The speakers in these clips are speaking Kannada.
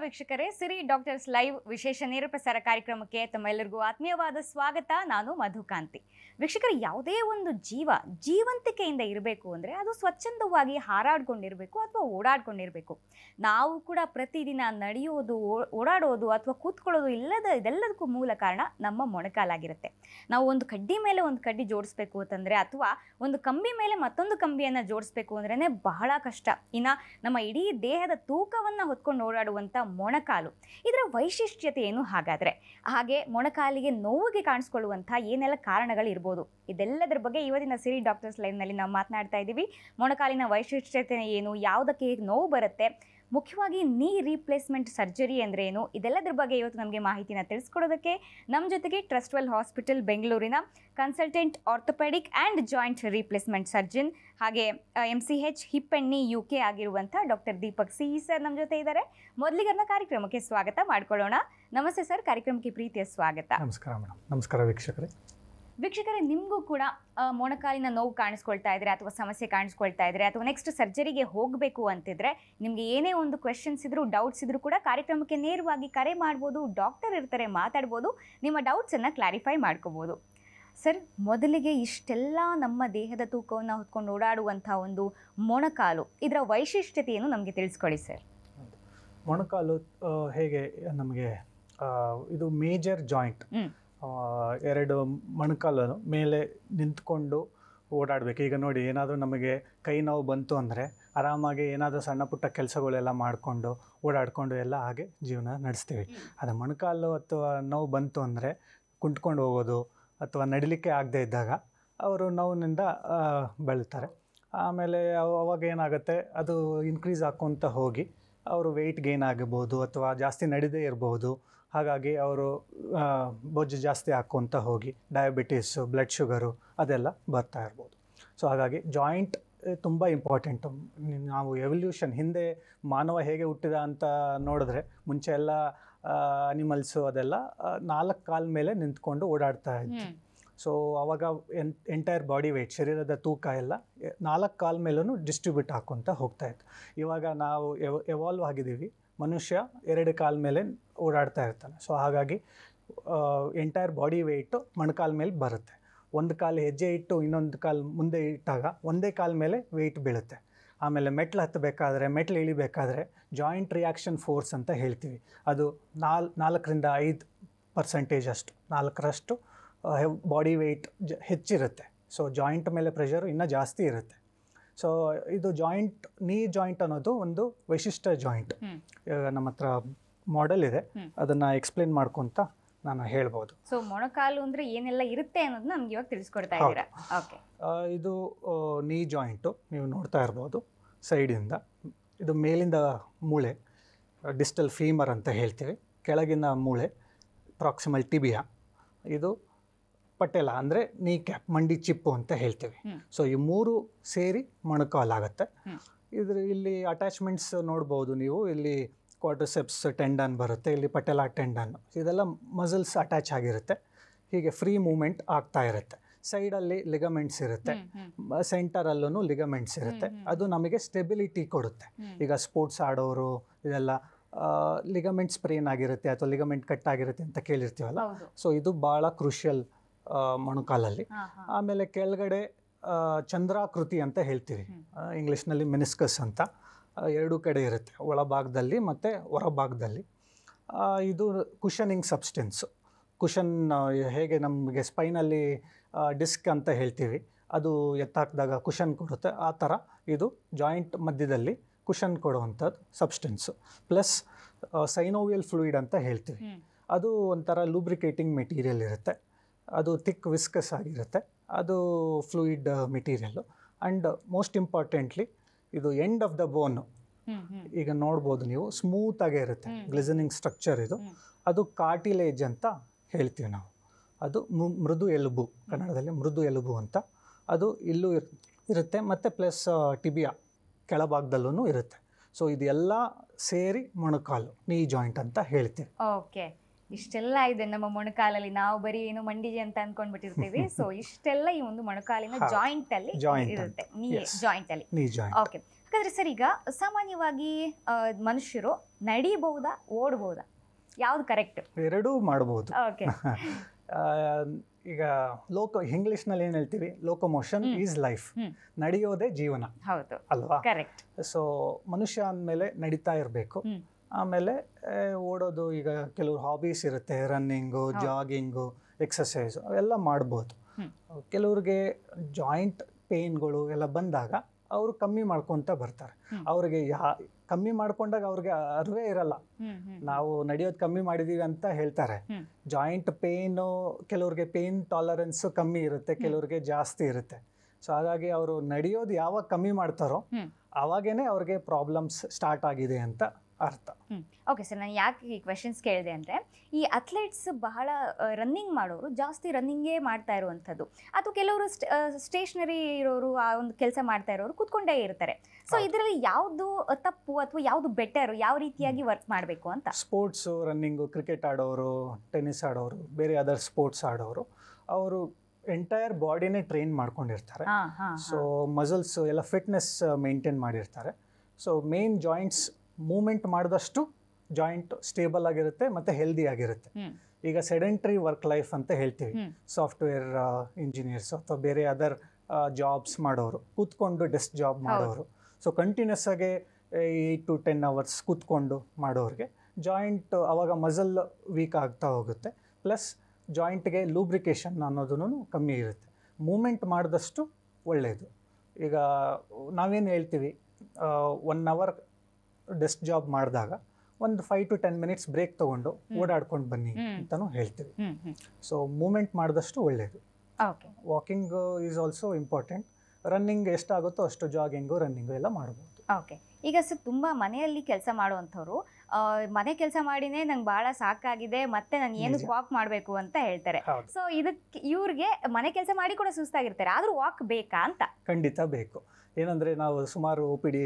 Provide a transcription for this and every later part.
ವೀಕ್ಷಕರೇ, ಸಿರಿ ಡಾಕ್ಟರ್ಸ್ ಲೈವ್ ವಿಶೇಷ ನೇರ ಪ್ರಸಾರ ಕಾರ್ಯಕ್ರಮಕ್ಕೆ ತಮ್ಮೆಲ್ಲರಿಗೂ ಆತ್ಮೀಯವಾದ ಸ್ವಾಗತ. ನಾನು ಮಧುಕಾಂತಿ. ವೀಕ್ಷಕರೇ, ಯಾವುದೇ ಒಂದು ಜೀವಂತಿಕೆಯಿಂದ ಇರಬೇಕು ಅಂದರೆ ಅದು ಸ್ವಚ್ಛಂದವಾಗಿ ಹಾರಾಡ್ಕೊಂಡಿರಬೇಕು ಅಥವಾ ಓಡಾಡ್ಕೊಂಡಿರಬೇಕು. ನಾವು ಕೂಡ ಪ್ರತಿದಿನ ನಡೆಯೋದು, ಓಡಾಡೋದು ಅಥವಾ ಕೂತ್ಕೊಳ್ಳೋದು ಇದೆಲ್ಲದಕ್ಕೂ ಮೂಲ ಕಾರಣ ನಮ್ಮ ಮೊಣಕಾಲಾಗಿರುತ್ತೆ. ನಾವು ಒಂದು ಕಡ್ಡಿ ಮೇಲೆ ಒಂದು ಕಡ್ಡಿ ಜೋಡಿಸ್ಬೇಕು ಅಂತಂದರೆ ಅಥವಾ ಒಂದು ಕಂಬಿ ಮೇಲೆ ಮತ್ತೊಂದು ಕಂಬಿಯನ್ನು ಜೋಡಿಸ್ಬೇಕು ಅಂದ್ರೇ ಬಹಳ ಕಷ್ಟ. ಇನ್ನು ನಮ್ಮ ಇಡೀ ದೇಹದ ತೂಕವನ್ನು ಹೊತ್ಕೊಂಡು ಓಡಾಡುವಂಥ ಮೊಣಕಾಲು, ಇದರ ವೈಶಿಷ್ಟ್ಯತೆ ಏನು? ಹಾಗೆ ಮೊಣಕಾಲಿಗೆ ನೋವಿಗೆ ಕಾಣಿಸ್ಕೊಳ್ಳುವಂಥ ಏನೆಲ್ಲ ಕಾರಣಗಳಿರ್ಬೋದು, ಇದೆಲ್ಲದರ ಬಗ್ಗೆ ಇವತ್ತಿನ ಸಿರಿ ಡಾಕ್ಟರ್ಸ್ ಲೈವ್ನಲ್ಲಿ ನಾವು ಮಾತನಾಡ್ತಾ ಇದ್ದೀವಿ. ಮೊಣಕಾಲಿನ ವೈಶಿಷ್ಟ್ಯತೆ ಏನು, ಯಾವುದಕ್ಕೆ ನೋವು ಬರುತ್ತೆ, ಮುಖ್ಯವಾಗಿ ನೀ ರೀಪ್ಲೇಸ್ಮೆಂಟ್ ಸರ್ಜರಿ ಅಂದರೆ ಏನು, ಇದೆಲ್ಲದರ ಬಗ್ಗೆ ಇವತ್ತು ನಮಗೆ ಮಾಹಿತಿನ ತಿಳಿಸ್ಕೊಡೋದಕ್ಕೆ ನಮ್ಮ ಜೊತೆಗೆ ಟ್ರಸ್ಟ್ವೆಲ್ ಹಾಸ್ಪಿಟಲ್ ಬೆಂಗಳೂರಿನ consultant orthopaedic and joint replacement surgeon ಹಾಗೆ MCH hip and knee UK ಆಗಿರುವಂಥ ಡಾಕ್ಟರ್ ದೀಪಕ್ ಸಿ ಸರ್ ನಮ್ಮ ಜೊತೆ ಇದ್ದಾರೆ. ಮೊದಲಿಗರನ್ನ ಕಾರ್ಯಕ್ರಮಕ್ಕೆ ಸ್ವಾಗತ ಮಾಡ್ಕೊಳ್ಳೋಣ. ನಮಸ್ತೆ ಸರ್, ಕಾರ್ಯಕ್ರಮಕ್ಕೆ ಪ್ರೀತಿಯ ಸ್ವಾಗತ. ನಮಸ್ಕಾರ ಮೇಡಮ್. ನಮಸ್ಕಾರ ವೀಕ್ಷಕರೇ. ನಿಮಗೂ ಕೂಡ ಮೊಣಕಾಲಿನ ನೋವು ಕಾಣಿಸ್ಕೊಳ್ತಾ ಇದ್ರೆ ಅಥವಾ ಸಮಸ್ಯೆ ಕಾಣಿಸ್ಕೊಳ್ತಾ ಇದ್ರೆ ಅಥವಾ ನೆಕ್ಸ್ಟ್ ಸರ್ಜರಿಗೆ ಹೋಗಬೇಕು ಅಂತಿದ್ರೆ, ನಿಮಗೆ ಏನೇ ಒಂದು ಕ್ವೆಶನ್ಸ್ ಇದ್ರು, ಡೌಟ್ಸ್ ಇದ್ರೂ ಕೂಡ ಕಾರ್ಯಕ್ರಮಕ್ಕೆ ನೇರವಾಗಿ ಕರೆ ಮಾಡ್ಬೋದು. ಡಾಕ್ಟರ್ ಇರ್ತಾರೆ, ಮಾತಾಡ್ಬೋದು, ನಿಮ್ಮ ಡೌಟ್ಸನ್ನು ಕ್ಲಾರಿಫೈ ಮಾಡ್ಕೋಬೋದು. ಸರ್, ಮೊದಲಿಗೆ ಇಷ್ಟೆಲ್ಲ ನಮ್ಮ ದೇಹದ ತೂಕವನ್ನು ಹೊತ್ಕೊಂಡು ಓಡಾಡುವಂಥ ಒಂದು ಮೊಣಕಾಲು, ಇದರ ವೈಶಿಷ್ಟ್ಯತೆಯನ್ನು ನಮಗೆ ತಿಳಿಸ್ಕೊಡಿ ಸರ್. ಮೊಣಕಾಲು ಹೇಗೆ ನಮಗೆ ಇದು ಮೇಜರ್ ಜಾಯಿಂಟ್. ಎರಡು ಮೊಣಕಾಲು ಮೇಲೆ ನಿಂತ್ಕೊಂಡು ಓಡಾಡಬೇಕು. ಈಗ ನೋಡಿ, ಏನಾದರೂ ನಮಗೆ ಕೈ ನೋವು ಬಂತು ಅಂದರೆ ಆರಾಮಾಗಿ ಏನಾದರೂ ಸಣ್ಣ ಪುಟ್ಟ ಕೆಲಸಗಳೆಲ್ಲ ಮಾಡಿಕೊಂಡು ಓಡಾಡಿಕೊಂಡು ಎಲ್ಲ ಹಾಗೆ ಜೀವನ ನಡೆಸ್ತೀವಿ. ಅದು ಮೊಣಕಾಲು ಅಥವಾ ನೋವು ಬಂತು ಅಂದರೆ ಕುಂತ್ಕೊಂಡು ಹೋಗೋದು ಅಥವಾ ನಡಿಲಿಕ್ಕೆ ಆಗದೇ ಇದ್ದಾಗ ಅವರು ನೋವಿನಿಂದ ಬೆಳ್ತಾರೆ. ಆಮೇಲೆ ಅವಾಗ ಏನಾಗುತ್ತೆ, ಅದು ಇನ್ಕ್ರೀಸ್ ಆಕ್ಕೊತ ಹೋಗಿ ಅವರು ವೆಯ್ಟ್ ಗೇನ್ ಆಗಬಹುದು ಅಥವಾ ಜಾಸ್ತಿ ನಡಿದೇ ಇರಬಹುದು. ಹಾಗಾಗಿ ಅವರು ಬೊಜ್ಜು ಜಾಸ್ತಿ ಹಾಕ್ಕೊತ ಹೋಗಿ ಡಯಾಬಿಟೀಸು, ಬ್ಲಡ್ ಶುಗರು ಅದೆಲ್ಲ ಬರ್ತಾ ಇರ್ಬೋದು. ಸೊ ಹಾಗಾಗಿ ಜಾಯಿಂಟ್ ತುಂಬ ಇಂಪಾರ್ಟೆಂಟು. ನಾವು ಎವಲ್ಯೂಷನ್ ಹಿಂದೆ ಮಾನವ ಹೇಗೆ ಹುಟ್ಟಿದ ಅಂತ ನೋಡಿದ್ರೆ, ಮುಂಚೆ ಎಲ್ಲ ಅನಿಮಲ್ಸು ಅದೆಲ್ಲ 4 ಕಾಲ ಮೇಲೆ ನಿಂತ್ಕೊಂಡು ಓಡಾಡ್ತಾ ಇತ್ತು. ಸೊ ಆವಾಗ ಎಂಟೈರ್ ಬಾಡಿ ವೆಯ್ಟ್, ಶರೀರದ ತೂಕ ಎಲ್ಲ 4 ಕಾಲ ಮೇಲೂ ಡಿಸ್ಟ್ರಿಬ್ಯೂಟ್ ಹಾಕ್ಕೊತ ಹೋಗ್ತಾಯಿತ್ತು. ಇವಾಗ ನಾವು ಎವಾಲ್ವ್ ಆಗಿದ್ದೀವಿ, ಮನುಷ್ಯ 2 ಕಾಲ ಮೇಲೆ ಓಡಾಡ್ತಾ ಇರ್ತಾನೆ. ಸೊ ಹಾಗಾಗಿ ಎಂಟೈರ್ ಬಾಡಿ ವೆಯ್ಟು ಮೊಣಕಾಲ ಮೇಲೆ ಬರುತ್ತೆ. ಒಂದು ಕಾಲು ಹೆಜ್ಜೆ ಇಟ್ಟು ಇನ್ನೊಂದು ಕಾಲು ಮುಂದೆ ಇಟ್ಟಾಗ ಒಂದೇ ಕಾಲ ಮೇಲೆ ವೆಯ್ಟ್ ಬೀಳುತ್ತೆ. ಆಮೇಲೆ ಮೆಟ್ಲು ಹತ್ತಬೇಕಾದ್ರೆ, ಮೆಟ್ಲು ಇಳಿಬೇಕಾದ್ರೆ ಜಾಯಿಂಟ್ ರಿಯಾಕ್ಷನ್ ಫೋರ್ಸ್ ಅಂತ ಹೇಳ್ತೀವಿ. ಅದು 4-5% ಅಷ್ಟು, 4ರಷ್ಟು ಬಾಡಿ ವೆಯ್ಟ್ ಹೆಚ್ಚಿರುತ್ತೆ. ಸೊ ಜಾಯಿಂಟ್ ಮೇಲೆ ಪ್ರೆಷರು ಇನ್ನೂ ಜಾಸ್ತಿ ಇರುತ್ತೆ. ಸೊ ಇದು ನೀ ಜಾಯಿಂಟ್ ಅನ್ನೋದು ಒಂದು ವಿಶಿಷ್ಟ ಜಾಯಿಂಟ್. ನಮ್ಮ ಹತ್ರ ಮಾಡೆಲ್ ಇದೆ, ಅದನ್ನು ಎಕ್ಸ್ಪ್ಲೇನ್ ಮಾಡ್ಕೊತ ನಾನು ಹೇಳ್ಬೋದು. ಸೊ ಮೊಣಕಾಲು ಅಂದರೆ ಏನೆಲ್ಲ ಇರುತ್ತೆ ಅನ್ನೋದನ್ನ ನಮ್ಗೆ ಇವಾಗ ತಿಳಿಸ್ಕೊಡ್ತಾ ಇದ್ದೀರಾ. ಓಕೆ, ಇದು ನೀ ಜಾಯಿಂಟು ನೀವು ನೋಡ್ತಾ ಇರ್ಬೋದು ಸೈಡಿಂದ. ಇದು ಮೇಲಿಂದ ಮೂಳೆ, ಡಿಸ್ಟಲ್ ಫೀಮರ್ ಅಂತ ಹೇಳ್ತೀವಿ. ಕೆಳಗಿನ ಮೂಳೆ ಪ್ರಾಕ್ಸಿಮಲ್ ಟಿಬಿಯಾ. ಇದು ಪಟೇಲ ಅಂದರೆ ನೀ ಕ್ಯಾಪ್, ಮಂಡಿ ಚಿಪ್ಪು ಅಂತ ಹೇಳ್ತೀವಿ. ಸೊ ಈ 3 ಸೇರಿ ಮೊಣಕಾಲಾಗುತ್ತೆ. ಇಲ್ಲಿ ಅಟ್ಯಾಚ್ಮೆಂಟ್ಸ್ ನೋಡ್ಬೋದು ನೀವು. ಇಲ್ಲಿ ಕ್ವಾಡ್ರಿಸೆಪ್ಸ್ ಟೆಂಡನ್ ಬರುತ್ತೆ, ಇಲ್ಲಿ ಪಟೇಲ ಟೆಂಡನ್, ಇದೆಲ್ಲ ಮಸಲ್ಸ್ ಅಟ್ಯಾಚ್ ಆಗಿರುತ್ತೆ. ಹೀಗೆ ಫ್ರೀ ಮೂಮೆಂಟ್ ಆಗ್ತಾ ಇರುತ್ತೆ. ಸೈಡಲ್ಲಿ ಲಿಗಮೆಂಟ್ಸ್ ಇರುತ್ತೆ, ಸೆಂಟರಲ್ಲೂ ಲಿಗಮೆಂಟ್ಸ್ ಇರುತ್ತೆ. ಅದು ನಮಗೆ ಸ್ಟೆಬಿಲಿಟಿ ಕೊಡುತ್ತೆ. ಈಗ ಸ್ಪೋರ್ಟ್ಸ್ ಆಡೋರು ಇದೆಲ್ಲ ಲಿಗಮೆಂಟ್ ಸ್ಪ್ರೇನ್ ಆಗಿರುತ್ತೆ ಅಥವಾ ಲಿಗಮೆಂಟ್ ಕಟ್ ಆಗಿರುತ್ತೆ ಅಂತ ಕೇಳಿರ್ತೀವಲ್ಲ. ಸೊ ಇದು ಭಾಳ ಕ್ರೂಷಿಯಲ್ ಮೊಣಕಾಲಲ್ಲಿ. ಆಮೇಲೆ ಕೆಳಗಡೆ ಚಂದ್ರಾಕೃತಿ ಅಂತ ಹೇಳ್ತೀವಿ, ಇಂಗ್ಲೀಷ್ನಲ್ಲಿ ಮೆನಿಸ್ಕಸ್ ಅಂತ. 2 ಕಡೆ ಇರುತ್ತೆ, ಒಳಭಾಗದಲ್ಲಿ ಮತ್ತು ಹೊರಭಾಗದಲ್ಲಿ. ಇದು ಕುಷನಿಂಗ್ ಸಬ್ಸ್ಟೆನ್ಸು. ಕುಷನ್ ಹೇಗೆ ನಮಗೆ ಸ್ಪೈನಲ್ಲಿ ಡಿಸ್ಕ್ ಅಂತ ಹೇಳ್ತೀವಿ, ಅದು ಎತ್ತಾಕಿದಾಗ ಕುಷನ್ ಕೊಡುತ್ತೆ, ಆ ಥರ ಇದು ಜಾಯಿಂಟ್ ಮಧ್ಯದಲ್ಲಿ ಕುಷನ್ ಕೊಡುವಂಥದ್ದು ಸಬ್ಸ್ಟೆನ್ಸು. ಪ್ಲಸ್ ಸೈನೋವಿಯಲ್ ಫ್ಲೂಯಿಡ್ ಅಂತ ಹೇಳ್ತೀವಿ. ಅದು ಒಂಥರ ಲೂಬ್ರಿಕೇಟಿಂಗ್ ಮೆಟೀರಿಯಲ್ ಇರುತ್ತೆ. ಅದು ಥಿಕ್ ವಿಸ್ಕಸ್ ಆಗಿರುತ್ತೆ. ಅದು fluid material. And most importantly ಇದು ಎಂಡ್ ಆಫ್ ದ ಬೋನು. ಈಗ ನೋಡ್ಬೋದು ನೀವು, ಸ್ಮೂತಾಗೇ ಇರುತ್ತೆ, ಗ್ಲಿಸನಿಂಗ್ ಸ್ಟ್ರಕ್ಚರ್ ಇದು. ಅದು ಕಾರ್ಟಿಲೇಜ್ ಅಂತ ಹೇಳ್ತೀವಿ ನಾವು. ಅದು ಮೃದು ಎಲುಬು, ಕನ್ನಡದಲ್ಲಿ ಮೃದು ಎಲುಬು ಅಂತ. ಅದು ಇಲ್ಲೂ ಇರುತ್ತೆ ಮತ್ತು ಪ್ಲಸ್ ಟಿಬಿಯಾ ಕೆಳಭಾಗದಲ್ಲೂ ಇರುತ್ತೆ. ಸೊ ಇದೆಲ್ಲ ಸೇರಿ ಮೊಣಕಾಲು, ನೀ ಜಾಯಿಂಟ್ ಅಂತ ಹೇಳ್ತೀವಿ. ಓಕೆ, ಇಷ್ಟೆಲ್ಲ ಇದೆ ನಮ್ಮ ಮೊಣಕಾಲಲ್ಲಿ. ನಾವು ಬರೀ ಏನು ಮಂಡಿಗೆ ಅಂತ ಅನ್ಕೊಂಡ್ಬಿಟ್ಟಿರ್ತೀವಿ. ಸೊ ಇಷ್ಟೆಲ್ಲ ಈ ಒಂದು ಮೊಣಕಾಲಿನ ಜಾಯಿಂಟ್ ಅಲ್ಲಿ ಇರುತ್ತೆ, ನೀ ಜಾಯಿಂಟ್ ಅಲ್ಲಿ. ಓಕೆ, ಹಾಗಾದ್ರೆ ಸರ್, ಈಗ ಸಾಮಾನ್ಯವಾಗಿ ಮನುಷ್ಯರು ನಡಿಬಹುದಾ ಓಡಬಹುದಾ ಯಾವ್ದು ಕರೆಕ್ಟ್? ಎರಡೂ ಮಾಡ್ಬೋದು. ಓಕೆ. ಈಗ ಇಂಗ್ಲಿಷ್ನಲ್ಲಿ ಏನು ಹೇಳ್ತೀವಿ, ಲೋಕೋಮೋಷನ್ ಈಸ್ ಲೈಫ್, ನಡೆಯೋದೇ ಜೀವನ. ಹೌದು ಅಲ್ವಾ? ಕರೆಕ್ಟ್. ಸೊ ಮನುಷ್ಯ ಅಂದಮೇಲೆ ನಡೀತಾ ಇರಬೇಕು. ಆಮೇಲೆ ಓಡೋದು, ಈಗ ಕೆಲವು ಹಾಬೀಸ್ ಇರುತ್ತೆ, ರನ್ನಿಂಗು, ಜಾಗಿಂಗು, ಎಕ್ಸಸೈಸು ಅವೆಲ್ಲ ಮಾಡ್ಬೋದು. ಕೆಲವ್ರಿಗೆ ಜಾಯಿಂಟ್ ಪೇನ್ಗಳು ಎಲ್ಲ ಬಂದಾಗ ಅವರು ಕಮ್ಮಿ ಮಾಡ್ಕೊತ ಬರ್ತಾರೆ. ಅವ್ರಿಗೆ ಕಮ್ಮಿ ಮಾಡ್ಕೊಂಡಾಗ ಅವ್ರಿಗೆ ಅರಿವೇ ಇರಲ್ಲ, ನಾವು ನಡೆಯೋದು ಕಮ್ಮಿ ಮಾಡಿದೀವಿ ಅಂತ ಹೇಳ್ತಾರೆ. ಜಾಯಿಂಟ್ ಪೇನು, ಕೆಲವ್ರಿಗೆ ಪೇನ್ ಟಾಲರೆನ್ಸು ಕಮ್ಮಿ ಇರುತ್ತೆ, ಕೆಲವ್ರಿಗೆ ಜಾಸ್ತಿ ಇರುತ್ತೆ. ಸೊ ಹಾಗಾಗಿ ಅವರು ನಡೆಯೋದು ಯಾವಾಗ ಕಮ್ಮಿ ಮಾಡ್ತಾರೋ ಅವಾಗೇನೆ ಅವ್ರಿಗೆ ಪ್ರಾಬ್ಲಮ್ಸ್ ಸ್ಟಾರ್ಟ್ ಆಗಿದೆ ಅಂತ ಅರ್ಥ. ಓಕೆ ಸರ್, ನಾನು ಯಾಕೆ ಈ ಕ್ವೆಶನ್ಸ್ ಕೇಳಿದೆ ಅಂದರೆ, ಈ ಅಥ್ಲೆಟ್ಸ್ ಬಹಳ ರನ್ನಿಂಗ್ ಮಾಡೋರು ಜಾಸ್ತಿ ರನ್ನಿಂಗೇ ಮಾಡ್ತಾ ಇರುವಂಥದ್ದು, ಅಥವಾ ಕೆಲವರು ಸ್ಟೇಷನರಿ ಇರೋರು, ಆ ಒಂದು ಕೆಲಸ ಮಾಡ್ತಾ ಇರೋರು ಕೂತ್ಕೊಂಡೇ ಇರ್ತಾರೆ. ಸೊ ಇದರಲ್ಲಿ ಯಾವುದು ತಪ್ಪು ಅಥವಾ ಯಾವುದು ಬೆಟರ್, ಯಾವ ರೀತಿಯಾಗಿ ವರ್ಕ್ ಮಾಡಬೇಕು ಅಂತ? ಸ್ಪೋರ್ಟ್ಸು, ರನ್ನಿಂಗು, ಕ್ರಿಕೆಟ್ ಆಡೋರು, ಟೆನ್ನಿಸ್ ಆಡೋರು, ಬೇರೆ ಅದರ್ ಸ್ಪೋರ್ಟ್ಸ್ ಆಡೋರು, ಅವರು ಎಂಟೈರ್ ಬಾಡಿನೇ ಟ್ರೈನ್ ಮಾಡ್ಕೊಂಡಿರ್ತಾರೆ. ಸೊ ಮಸಲ್ಸ್ ಎಲ್ಲ ಫಿಟ್ನೆಸ್ ಮೇಂಟೈನ್ ಮಾಡಿರ್ತಾರೆ. ಸೊ ಮೇನ್ ಜಾಯಿಂಟ್ಸ್ ಮೂವ್ಮೆಂಟ್ ಮಾಡಿದಷ್ಟು ಜಾಯಿಂಟ್ ಸ್ಟೇಬಲ್ ಆಗಿರುತ್ತೆ ಮತ್ತು ಹೆಲ್ದಿ ಆಗಿರುತ್ತೆ. ಈಗ ಸೆಡೆಂಟ್ರಿ ವರ್ಕ್ ಲೈಫ್ ಅಂತ ಹೇಳ್ತೀವಿ, ಸಾಫ್ಟ್ವೇರ್ ಇಂಜಿನಿಯರ್ಸ್ ಅಥವಾ ಬೇರೆ ಅದರ್ ಜಾಬ್ಸ್ ಮಾಡೋರು, ಕೂತ್ಕೊಂಡು ಡೆಸ್ಕ್ ಜಾಬ್ ಮಾಡೋರು. ಸೊ ಕಂಟಿನ್ಯೂಸ್ ಆಗಿ 8 to 10 hours ಕೂತ್ಕೊಂಡು ಮಾಡೋರಿಗೆ ಜಾಯಿಂಟ್ ಅವಾಗ ಮಸಲ್ ವೀಕ್ ಆಗ್ತಾ ಹೋಗುತ್ತೆ. ಪ್ಲಸ್ ಜಾಯಿಂಟ್ಗೆ ಲೂಬ್ರಿಕೇಷನ್ ಅನ್ನೋದೂ ಕಮ್ಮಿ ಇರುತ್ತೆ. ಮೂಮೆಂಟ್ ಮಾಡಿದಷ್ಟು ಒಳ್ಳೆಯದು. ಈಗ ನಾವೇನು ಹೇಳ್ತೀವಿ, 1 hour ಡೆಸ್ಕ್ ಜಾಬ್ ಮಾಡಿದಾಗ ಒಂದು 5 to 10 minutes ಬ್ರೇಕ್ ತೊಗೊಂಡು ಓಡಾಡ್ಕೊಂಡು ಬನ್ನಿ ಅಂತಲೂ ಹೇಳ್ತೀವಿ. ಸೊ ಮೂಮೆಂಟ್ ಮಾಡಿದಷ್ಟು ಒಳ್ಳೆಯದು. Walking is also important. Running ಎಷ್ಟಾಗುತ್ತೋ ಅಷ್ಟು ಜಾಗಿಂಗು, ರನ್ನಿಂಗು ಎಲ್ಲ ಮಾಡ್ಬೋದು. ಓಕೆ. ಈಗ ಸರ್ ತುಂಬ ಮನೆಯಲ್ಲಿ ಕೆಲಸ ಮಾಡುವಂಥವ್ರು ಮನೆ ಕೆಲಸ ಮಾಡಿನೇ ನಂಗೆ ಭಾಳ ಸಾಕಾಗಿದೆ, ಮತ್ತೆ ನಾನು ಏನಕ್ಕೆ ವಾಕ್ ಮಾಡಬೇಕು ಅಂತ ಹೇಳ್ತಾರೆ. ಸೊ ಇದಕ್ಕೆ ಇವ್ರಿಗೆ ಮನೆ ಕೆಲಸ ಮಾಡಿ ಕೂಡ ಸುಸ್ತಾಗಿರ್ತಾರೆ, ಆದರೂ ವಾಕ್ ಬೇಕಾ ಅಂತ? ಖಂಡಿತ ಬೇಕು. ಏನಂದರೆ ನಾವು ಸುಮಾರು OPD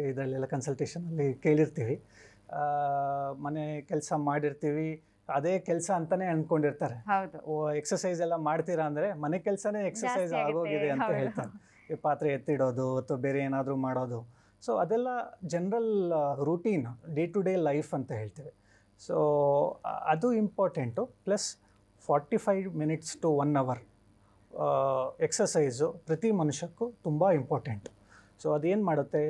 ಇದರಲ್ಲೆಲ್ಲ ಕನ್ಸಲ್ಟೇಷನಲ್ಲಿ ಕೇಳಿರ್ತೀವಿ, ಮನೆ ಕೆಲಸ ಮಾಡಿರ್ತೀವಿ, ಅದೇ ಕೆಲಸ ಅಂತಲೇ ಅಂದ್ಕೊಂಡಿರ್ತಾರೆ. ಎಕ್ಸಸೈಸ್ ಎಲ್ಲ ಮಾಡ್ತೀರಾ ಅಂದರೆ ಮನೆ ಕೆಲಸನೇ ಎಕ್ಸಸೈಸ್ ಆಗೋಗಿದೆ ಅಂತ ಹೇಳ್ತಾರೆ. ಪಾತ್ರೆ ಎತ್ತಿಡೋದು ಅಥವಾ ಬೇರೆ ಏನಾದರೂ ಮಾಡೋದು. ಸೊ ಅದೆಲ್ಲ general routine, day to day life ಅಂತ ಹೇಳ್ತೀವಿ. ಸೊ ಅದು important. Plus 45 minutes to 1 hour exercise ಪ್ರತಿ ಮನುಷ್ಯಕ್ಕೂ ತುಂಬ ಇಂಪಾರ್ಟೆಂಟ್. ಸೊ ಅದೇನು ಮಾಡುತ್ತೆ,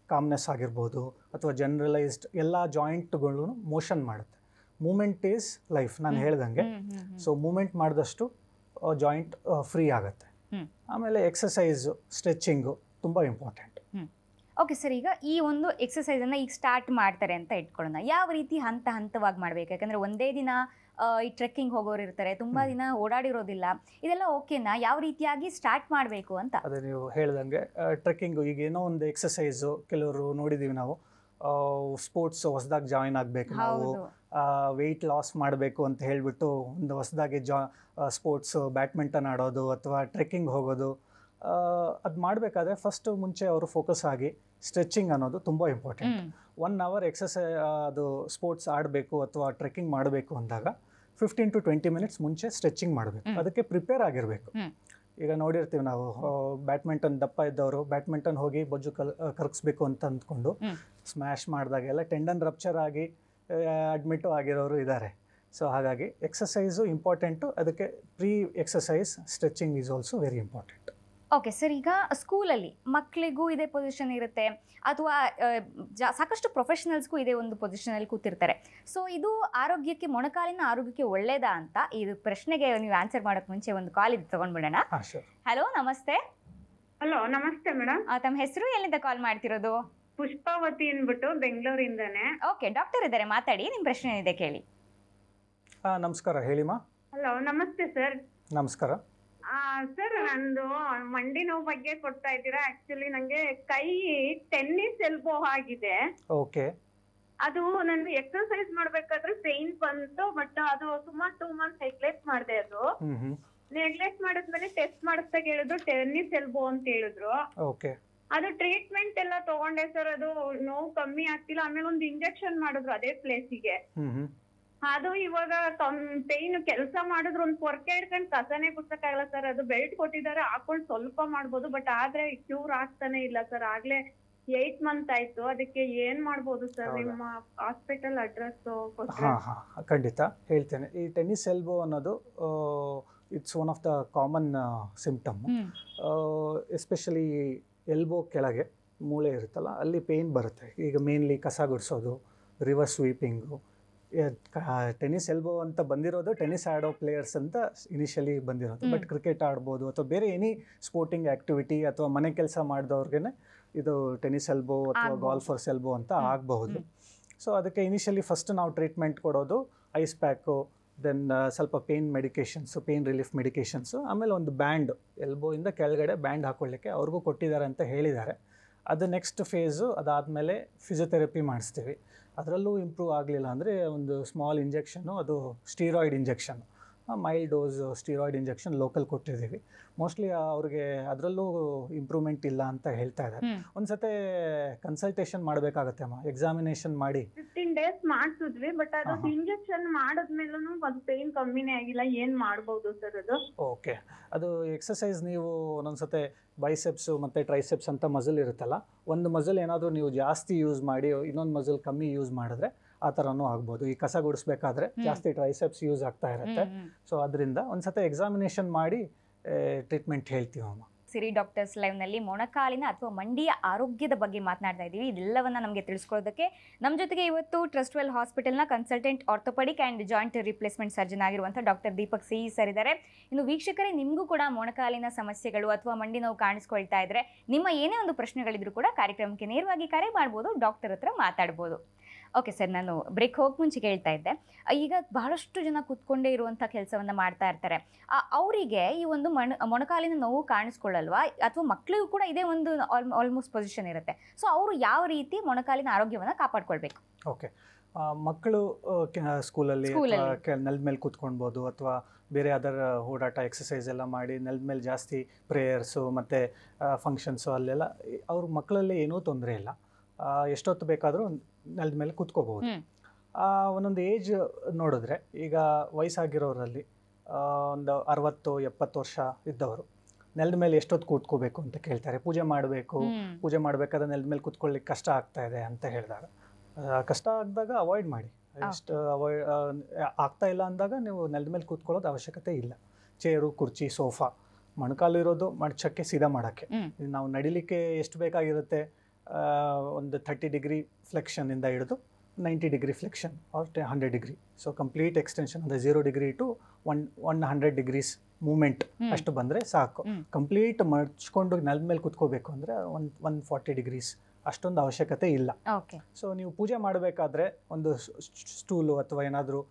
ಕಾಮ್ನೆಸ್ ಆಗಿರ್ಬೋದು ಅಥವಾ ಜನರಲೈಸ್ಡ್ ಎಲ್ಲ ಜಾಯಿಂಟ್ಗಳು ಮೋಷನ್ ಮಾಡುತ್ತೆ. ಮೂಮೆಂಟ್ ಈಸ್ ಲೈಫ್, ನಾನು ಹೇಳ್ದಂಗೆ. ಸೊ ಮೂಮೆಂಟ್ ಮಾಡಿದಷ್ಟು ಜಾಯಿಂಟ್ ಫ್ರೀ ಆಗುತ್ತೆ. ಆಮೇಲೆ ಎಕ್ಸಸೈಸು, ಸ್ಟ್ರೆಚಿಂಗು ತುಂಬ ಇಂಪಾರ್ಟೆಂಟ್. ಓಕೆ ಸರ್, ಈಗ ಈ ಒಂದು ಎಕ್ಸಸೈಸನ್ನು ಈಗ ಸ್ಟಾರ್ಟ್ ಮಾಡ್ತಾರೆ ಅಂತ ಇಟ್ಕೊಳ್ಳೋಣ, ಯಾವ ರೀತಿ ಹಂತ ಹಂತವಾಗಿ ಮಾಡಬೇಕು? ಯಾಕಂದರೆ ಒಂದೇ ದಿನ ಈ ಟ್ರೆಕ್ಕಿಂಗ್ ಹೋಗೋರು ಇರ್ತಾರೆ, ತುಂಬ ದಿನ ಓಡಾಡಿರೋದಿಲ್ಲ, ಇದೆಲ್ಲ ಓಕೆನಾ? ಯಾವ ರೀತಿಯಾಗಿ ಸ್ಟಾರ್ಟ್ ಮಾಡಬೇಕು ಅಂತ? ಅದೇ ನೀವು ಹೇಳ್ದಂಗೆ ಟ್ರೆಕ್ಕಿಂಗು ಈಗ ಏನೋ ಒಂದು ಎಕ್ಸಸೈಸು, ಕೆಲವರು ನೋಡಿದ್ದೀವಿ ನಾವು, ಸ್ಪೋರ್ಟ್ಸ್ ಹೊಸದಾಗಿ ಜಾಯಿನ್ ಆಗಬೇಕು, ನಾವು ವೆಯ್ಟ್ ಲಾಸ್ ಮಾಡಬೇಕು ಅಂತ ಹೇಳಿಬಿಟ್ಟು ಒಂದು ಹೊಸದಾಗಿ ಸ್ಪೋರ್ಟ್ಸು, ಬ್ಯಾಡ್ಮಿಂಟನ್ ಆಡೋದು ಅಥವಾ ಟ್ರೆಕ್ಕಿಂಗ್ ಹೋಗೋದು, ಅದು ಮಾಡಬೇಕಾದ್ರೆ ಫಸ್ಟ್ ಮುಂಚೆ ಅವರು ಫೋಕಸ್ ಆಗಿ ಸ್ಟ್ರೆಚಿಂಗ್ ಅನ್ನೋದು ತುಂಬ ಇಂಪಾರ್ಟೆಂಟ್. 1 hour ಎಕ್ಸಸೈಸ್ ಅದು ಸ್ಪೋರ್ಟ್ಸ್ ಆಡಬೇಕು ಅಥವಾ ಟ್ರೆಕ್ಕಿಂಗ್ ಮಾಡಬೇಕು ಅಂದಾಗ 15 to 20 minutes ಮುಂಚೆ ಸ್ಟ್ರೆಚಿಂಗ್ ಮಾಡಬೇಕು. ಅದಕ್ಕೆ ಪ್ರಿಪೇರ್ ಆಗಿರಬೇಕು. ಈಗ ನೋಡಿರ್ತೀವಿ ನಾವು, ಬ್ಯಾಡ್ಮಿಂಟನ್ ದಪ್ಪ ಇದ್ದವರು ಬ್ಯಾಡ್ಮಿಂಟನ್ ಹೋಗಿ ಬೊಜ್ಜು ಕರಗಿಸ್ಬೇಕು ಅಂತ ಅಂದ್ಕೊಂಡು ಸ್ಮ್ಯಾಶ್ ಮಾಡಿದಾಗೆಲ್ಲ ಟೆಂಡನ್ ರಪ್ಚರ್ ಆಗಿ ಅಡ್ಮಿಟ್ಟು ಆಗಿರೋರು ಇದ್ದಾರೆ. ಸೊ ಹಾಗಾಗಿ ಎಕ್ಸಸೈಸು ಇಂಪಾರ್ಟೆಂಟು. ಅದಕ್ಕೆ pre exercise stretching is also very important. Okay sir, ಈಗ ಸ್ಕೂಲಲ್ಲಿ ಮಕ್ಕಳಿಗೂ ಇದೇ ಪೊಸಿಷನ್ ಇರುತ್ತೆ, ಅಥವಾ ಸಾಕಷ್ಟು ಪ್ರೊಫೆಷನಲ್ಸ್ಗೂ ಇದೇ ಒಂದು ಪೊಸಿಷನಲ್ಲಿ ಕೂತಿರ್ತಾರೆ. ಸೊ ಇದು ಆರೋಗ್ಯಕ್ಕೆ, ಮೊಣಕಾಲಿನ ಆರೋಗ್ಯಕ್ಕೆ ಒಳ್ಳೇದಾ ಅಂತ? ಇದು ಪ್ರಶ್ನೆಗೆ ನೀವು ಆನ್ಸರ್ ಮಾಡೋಕ್ಕೆ ಮುಂಚೆ ಒಂದು ಕಾಲ್ ಇದು ತೊಗೊಂಡ್ಬಿಡೋಣ. ಹಲೋ, ನಮಸ್ತೆ. ಹಲೋ, ನಮಸ್ತೆ ಮೇಡಮ್. ತಮ್ಮ ಹೆಸರು, ಎಲ್ಲಿಂದ ಕಾಲ್ ಮಾಡ್ತಿರೋದು? ಪುಷ್ಪಾವತಿ ಅಂದ್ಬಿಟ್ಟು ಬೆಂಗಳೂರಿಂದಾನೆ. ಓಕೆ, ಡಾಕ್ಟರ್ ಇದ್ದಾರೆ, ಮಾತಾಡಿ, ನಿಮ್ಮ ಪ್ರಶ್ನೆ ಏನಿದೆ ಕೇಳಿ. ನಮಸ್ಕಾರ, ಹೇಳಿಮಾ. ಹಲೋ, ನಮಸ್ತೆ ಸರ್. ನಮಸ್ಕಾರ ಸರ್, ನಂದು ಮಂಡಿ ನೋವು ಬಗ್ಗೆ ಕೊಡ್ತಾ ಇದ್ದೀರಾ? ಆಕ್ಚುಲಿ ನಂಗೆ ಕೈ ಟೆನ್ನಿಸ್ ಎಲ್ಬೋ ಆಗಿದೆ. ಓಕೆ. ಅದು ನಾನು ಎಕ್ಸರ್ಸೈಸ್ ಮಾಡ್ಬೇಕಾದ್ರೆ ಪೇನ್ ಬಂತು, ಬಟ್ ಅದು ಸುಮಾರು 2 months ನೆಗ್ಲೆಕ್ಟ್ ಮಾಡಿದೆ. ಅದು ನೆಗ್ಲೆಕ್ಟ್ ಮಾಡಿದ್ಮೇಲೆ ಟೆಸ್ಟ್ ಮಾಡಿಸ್ದಾಗ ಹೇಳಿದ್ರು ಟೆನ್ನಿಸ್ ಎಲ್ಬೋ ಅಂತ ಹೇಳಿದ್ರು. ಓಕೆ. ಅದು ಟ್ರೀಟ್ಮೆಂಟ್ ಎಲ್ಲ ತಗೊಂಡೆ ಸರ್, ಅದು ನೋವು ಕಮ್ಮಿ ಆಗ್ತಿಲ್ಲ. ಆಮೇಲೆ ಒಂದು ಇಂಜೆಕ್ಷನ್ ಮಾಡಿದ್ರು ಅದೇ ಪ್ಲೇಸಿಗೆ. ಅದು ಇವಾಗ ಪೇನ್ ಕೆಲಸ ಮಾಡಿದ್ರು ಒಂದು ಪೊರ್ಕೆ ಹಿಡ್ಕೊಂಡು ಕಸನೇ ಗುಡ್ಸಕ್ಕಾಗಲ್ಲ ಸರ್. ಅದು ಬೆಲ್ಟ್ ಕೊಟ್ಟಿದ್ದಾರೆ, ಹಾಕೊಂಡು ಸ್ವಲ್ಪ ಮಾಡ್ಬೋದು, ಬಟ್ ಆದ್ರೆ ಕ್ಯೂರ್ ಆಗ್ತಾನೆ ಇಲ್ಲ ಸರ್. ಆಗ್ಲೇ 8 ಮಂತ್ ಆಯ್ತು. ಅದಕ್ಕೆ ಏನ್ ಮಾಡ್ಬೋದು ಸರ್? ನಿಮ್ಮ ಹಾಸ್ಪಿಟಲ್ ಅಡ್ರೆಸ್ ಖಂಡಿತ ಹೇಳ್ತೇನೆ. ಈ ಟೆನ್ನಿಸ್ ಎಲ್ಬೋ ಅನ್ನೋದು it's one of the common symptom. Especially elbow ಕೆಳಗೆ ಮೂಳೆ ಇರುತ್ತಲ್ಲ, ಅಲ್ಲಿ ಪೇಯ್ನ್ ಬರುತ್ತೆ. ಈಗ ಮೇನ್ಲಿ ಕಸ ಗುಡಿಸೋದು, ರಿವರ್ಸ್ ಸ್ವೀಪಿಂಗು. ಟೆನ್ನಿಸ್ ಎಲ್ಬೋ ಅಂತ ಬಂದಿರೋದು ಟೆನ್ನಿಸ್ ಆಡೋ ಪ್ಲೇಯರ್ಸ್ ಅಂತ ಇನಿಷಿಯಲಿ ಬಂದಿರೋದು. ಬಟ್ ಕ್ರಿಕೆಟ್ ಆಡ್ಬೋದು ಅಥವಾ ಬೇರೆ ಎನಿ ಸ್ಪೋರ್ಟಿಂಗ್ ಆ್ಯಕ್ಟಿವಿಟಿ ಅಥವಾ ಮನೆ ಕೆಲಸ ಮಾಡಿದವ್ರಿಗೆ ಇದು ಟೆನ್ನಿಸ್ ಎಲ್ಬೋ ಅಥವಾ ಗಾಲ್ಫರ್ಸ್ ಎಲ್ಬೋ ಅಂತ ಆಗಬಹುದು. ಸೊ ಅದಕ್ಕೆ ಇನಿಷಿಯಲಿ ಫಸ್ಟ್ ನಾವು ಟ್ರೀಟ್ಮೆಂಟ್ ಕೊಡೋದು ಐಸ್ ಪ್ಯಾಕು, ದೆನ್ ಸ್ವಲ್ಪ pain medications, pain relief medications, ಆಮೇಲೆ ಒಂದು ಬ್ಯಾಂಡ್, ಎಲ್ಬೋಯಿಂದ ಕೆಳಗಡೆ ಬ್ಯಾಂಡ್ ಹಾಕೊಳ್ಳಿಕ್ಕೆ ಅವ್ರಿಗೂ ಕೊಟ್ಟಿದ್ದಾರೆ ಅಂತ ಹೇಳಿದ್ದಾರೆ. ಅದು ನೆಕ್ಸ್ಟ್ ಫೇಸು. ಅದಾದಮೇಲೆ ಫಿಸಿಯೋಥೆರಪಿ ಮಾಡಿಸ್ತೀವಿ. ಅದರಲ್ಲೂ ಇಂಪ್ರೂವ್ ಆಗಲಿಲ್ಲ ಅಂದರೆ ಒಂದು ಸ್ಮಾಲ್ ಇಂಜೆಕ್ಷನ್ನು, ಅದು steroid injection, mild dose steroid injection local ಕೊಟ್ಟಿದ್ದೀವಿ. ಮೋಸ್ಟ್ಲಿ ಅವ್ರಿಗೆ ಅದರಲ್ಲೂ ಇಂಪ್ರೂವ್ಮೆಂಟ್ ಇಲ್ಲ ಅಂತ ಹೇಳ್ತಾ ಇದ್ದಾರೆ. ಒಂದ್ಸತಿ ಕನ್ಸಲ್ಟೇಷನ್ ಮಾಡಬೇಕಾಗತ್ತೆ ಅಮ್ಮ, ಎಕ್ಸಾಮಿನೇಷನ್ ಮಾಡಿ. 15 days ಮಾಡಿಸಿದ್ವಿ, ಬಟ್ ಅದು ಇಂಜೆಕ್ಷನ್ ಮಾಡಿದ್ಮೇಲೂ ಅದು ಪೇನ್ ಕಮ್ಮಿನೇ ಆಗಿಲ್ಲ. ಏನ್ ಮಾಡ್ಬೋದು ಸರ್ ಅದು? ಓಕೆ, ಅದು ಎಕ್ಸಸೈಸ್ ನೀವು ಒಂದೊಂದ್ಸತಿ ಬೈಸೆಪ್ಸು ಮತ್ತು ಟ್ರೈಸೆಪ್ಸ್ ಅಂತ ಮಸಲ್ ಇರುತ್ತಲ್ಲ, ಒಂದು ಮಸಲ್ ಏನಾದರೂ ನೀವು ಜಾಸ್ತಿ ಯೂಸ್ ಮಾಡಿ ಇನ್ನೊಂದು ಮಸಲ್ ಕಮ್ಮಿ ಯೂಸ್ ಮಾಡಿದ್ರೆ ಆ ಥರನೂ ಆಗ್ಬೋದು. ಈ ಕಸ ಗುಡಿಸ್ಬೇಕಾದ್ರೆ ಜಾಸ್ತಿ ಟ್ರೈಸೆಪ್ಸ್ ಯೂಸ್ ಆಗ್ತಾ ಇರುತ್ತೆ. ಸೊ ಅದರಿಂದ ಒಂದ್ಸತಿ ಎಕ್ಸಾಮಿನೇಷನ್ ಮಾಡಿ ಟ್ರೀಟ್ಮೆಂಟ್ ಹೇಳ್ತೀವಿ ಅಮ್ಮ. ಸಿರಿ ಡಾಕ್ಟರ್ಸ್ ಲೈವ್ನಲ್ಲಿ ಮೊಣಕಾಲಿನ ಅಥವಾ ಮಂಡಿಯ ಆರೋಗ್ಯದ ಬಗ್ಗೆ ಮಾತನಾಡ್ತಾ ಇದ್ದೀವಿ. ಇದೆಲ್ಲವನ್ನ ನಮಗೆ ತಿಳಿಸ್ಕೊಳ್ಳೋದಕ್ಕೆ ನಮ್ಮ ಜೊತೆಗೆ ಇವತ್ತು ಟ್ರಸ್ಟ್ವೆಲ್ ಹಾಸ್ಪಿಟಲ್ನ consultant orthopaedic and joint replacement surgeon ಆಗಿರುವಂಥ ಡಾಕ್ಟರ್ ದೀಪಕ್ ಸಿ ಸರ್ ಇದ್ದಾರೆ. ಇನ್ನು ವೀಕ್ಷಕರೇ, ನಿಮಗೂ ಕೂಡ ಮೊಣಕಾಲಿನ ಸಮಸ್ಯೆಗಳು ಅಥವಾ ಮಂಡಿ ನೋವು ಕಾಣಿಸ್ಕೊಳ್ತಾ ಇದ್ರೆ ನಿಮ್ಮ ಏನೇ ಒಂದು ಪ್ರಶ್ನೆಗಳಿದ್ರು ಕೂಡ ಕಾರ್ಯಕ್ರಮಕ್ಕೆ ನೇರವಾಗಿ ಕರೆ ಮಾಡ್ಬೋದು, ಡಾಕ್ಟರ್ ಹತ್ರ ಮಾತಾಡ್ಬೋದು. ಓಕೆ ಸರ್, ನಾನು ಬ್ರೇಕ್ ಹೋಗಿ ಮುಂಚೆ ಕೇಳ್ತಾ ಇದ್ದೆ, ಈಗ ಬಹಳಷ್ಟು ಜನ ಕೂತ್ಕೊಂಡೇ ಇರುವಂಥ ಕೆಲಸವನ್ನು ಮಾಡ್ತಾ ಇರ್ತಾರೆ. ಅವರಿಗೆ ಈ ಒಂದು ಮೊಣಕಾಲಿನ ನೋವು ಕಾಣಿಸ್ಕೊಳ್ಳಲ್ವಾ? ಅಥವಾ ಮಕ್ಕಳಿಗೂ ಕೂಡ ಇದೇ ಒಂದು ಆಲ್ಮೋಸ್ಟ್ ಪೊಸಿಷನ್ ಇರುತ್ತೆ. ಸೊ ಅವರು ಯಾವ ರೀತಿ ಮೊಣಕಾಲಿನ ಆರೋಗ್ಯವನ್ನು ಕಾಪಾಡ್ಕೊಳ್ಬೇಕು? ಓಕೆ, ಮಕ್ಕಳು ಸ್ಕೂಲಲ್ಲಿ ನೆಲದ ಮೇಲೆ ಕೂತ್ಕೊಳ್ಬೋದು ಅಥವಾ ಬೇರೆ ಅದರ ಓಡಾಟ ಎಕ್ಸಸೈಸ್ ಎಲ್ಲ ಮಾಡಿ ನೆಲದ ಮೇಲೆ ಜಾಸ್ತಿ ಪ್ರೇಯರ್ಸು ಮತ್ತು ಫಂಕ್ಷನ್ಸು ಅಲ್ಲೆಲ್ಲ ಅವ್ರ ಮಕ್ಕಳಲ್ಲಿ ಏನೂ ತೊಂದರೆ ಇಲ್ಲ. ಎಷ್ಟೊತ್ತು ಬೇಕಾದರೂ ನೆಲದ ಮೇಲೆ ಕೂತ್ಕೋಬಹುದು. ಒಂದೊಂದು ಏಜ್ ನೋಡಿದ್ರೆ, ಈಗ ವಯಸ್ಸಾಗಿರೋರಲ್ಲಿ ಒಂದು 60-70 ವರ್ಷ ಇದ್ದವರು ನೆಲದ ಮೇಲೆ ಎಷ್ಟೊತ್ತು ಕೂತ್ಕೋಬೇಕು ಅಂತ ಕೇಳ್ತಾರೆ. ಪೂಜೆ ಮಾಡಬೇಕಾದ್ರೆ ನೆಲದ ಮೇಲೆ ಕೂತ್ಕೊಳ್ಳಿಕ್ಕೆ ಕಷ್ಟ ಆಗ್ತಾ ಇದೆ ಅಂತ ಹೇಳಿದಾಗ, ಕಷ್ಟ ಆಗಿದಾಗ ಅವಾಯ್ಡ್ ಮಾಡಿ. ಎಷ್ಟು ಆಗ್ತಾ ಇಲ್ಲ ಅಂದಾಗ ನೀವು ನೆಲದ ಮೇಲೆ ಕೂತ್ಕೊಳ್ಳೋದು ಅವಶ್ಯಕತೆ ಇಲ್ಲ. ಚೇರು, ಕುರ್ಚಿ, ಸೋಫಾ, ಮೊಣಕಾಲು ಇರೋದು ಮಡ್ಚಕ್ಕೆ ಸೀದಾ ಮಾಡೋಕ್ಕೆ. ನಾವು ನಡಿಲಿಕ್ಕೆ ಎಷ್ಟು ಬೇಕಾಗಿರುತ್ತೆ, ಒಂದು 30 ಡಿಗ್ರಿ ಫ್ಲೆಕ್ಷನಿಂದ ಹಿಡಿದು 90 degree flexion or 100 degree. So complete extension ಅಂದರೆ 0 ಡಿಗ್ರಿ ಟು 100 ಡಿಗ್ರೀಸ್ ಮೂಮೆಂಟ್ ಅಷ್ಟು ಬಂದರೆ ಸಾಕು. ಕಂಪ್ಲೀಟ್ ಮಡ್ಚ್ಕೊಂಡು ನೆಲದ ಮೇಲೆ ಕೂತ್ಕೋಬೇಕು ಅಂದರೆ 140 ಡಿಗ್ರೀಸ್ ಅಷ್ಟೊಂದು ಅವಶ್ಯಕತೆ ಇಲ್ಲ. ಸೊ ನೀವು ಪೂಜೆ ಮಾಡಬೇಕಾದ್ರೆ ಒಂದು ಸ್ಟೂಲು ಅಥವಾ ಏನಾದರೂ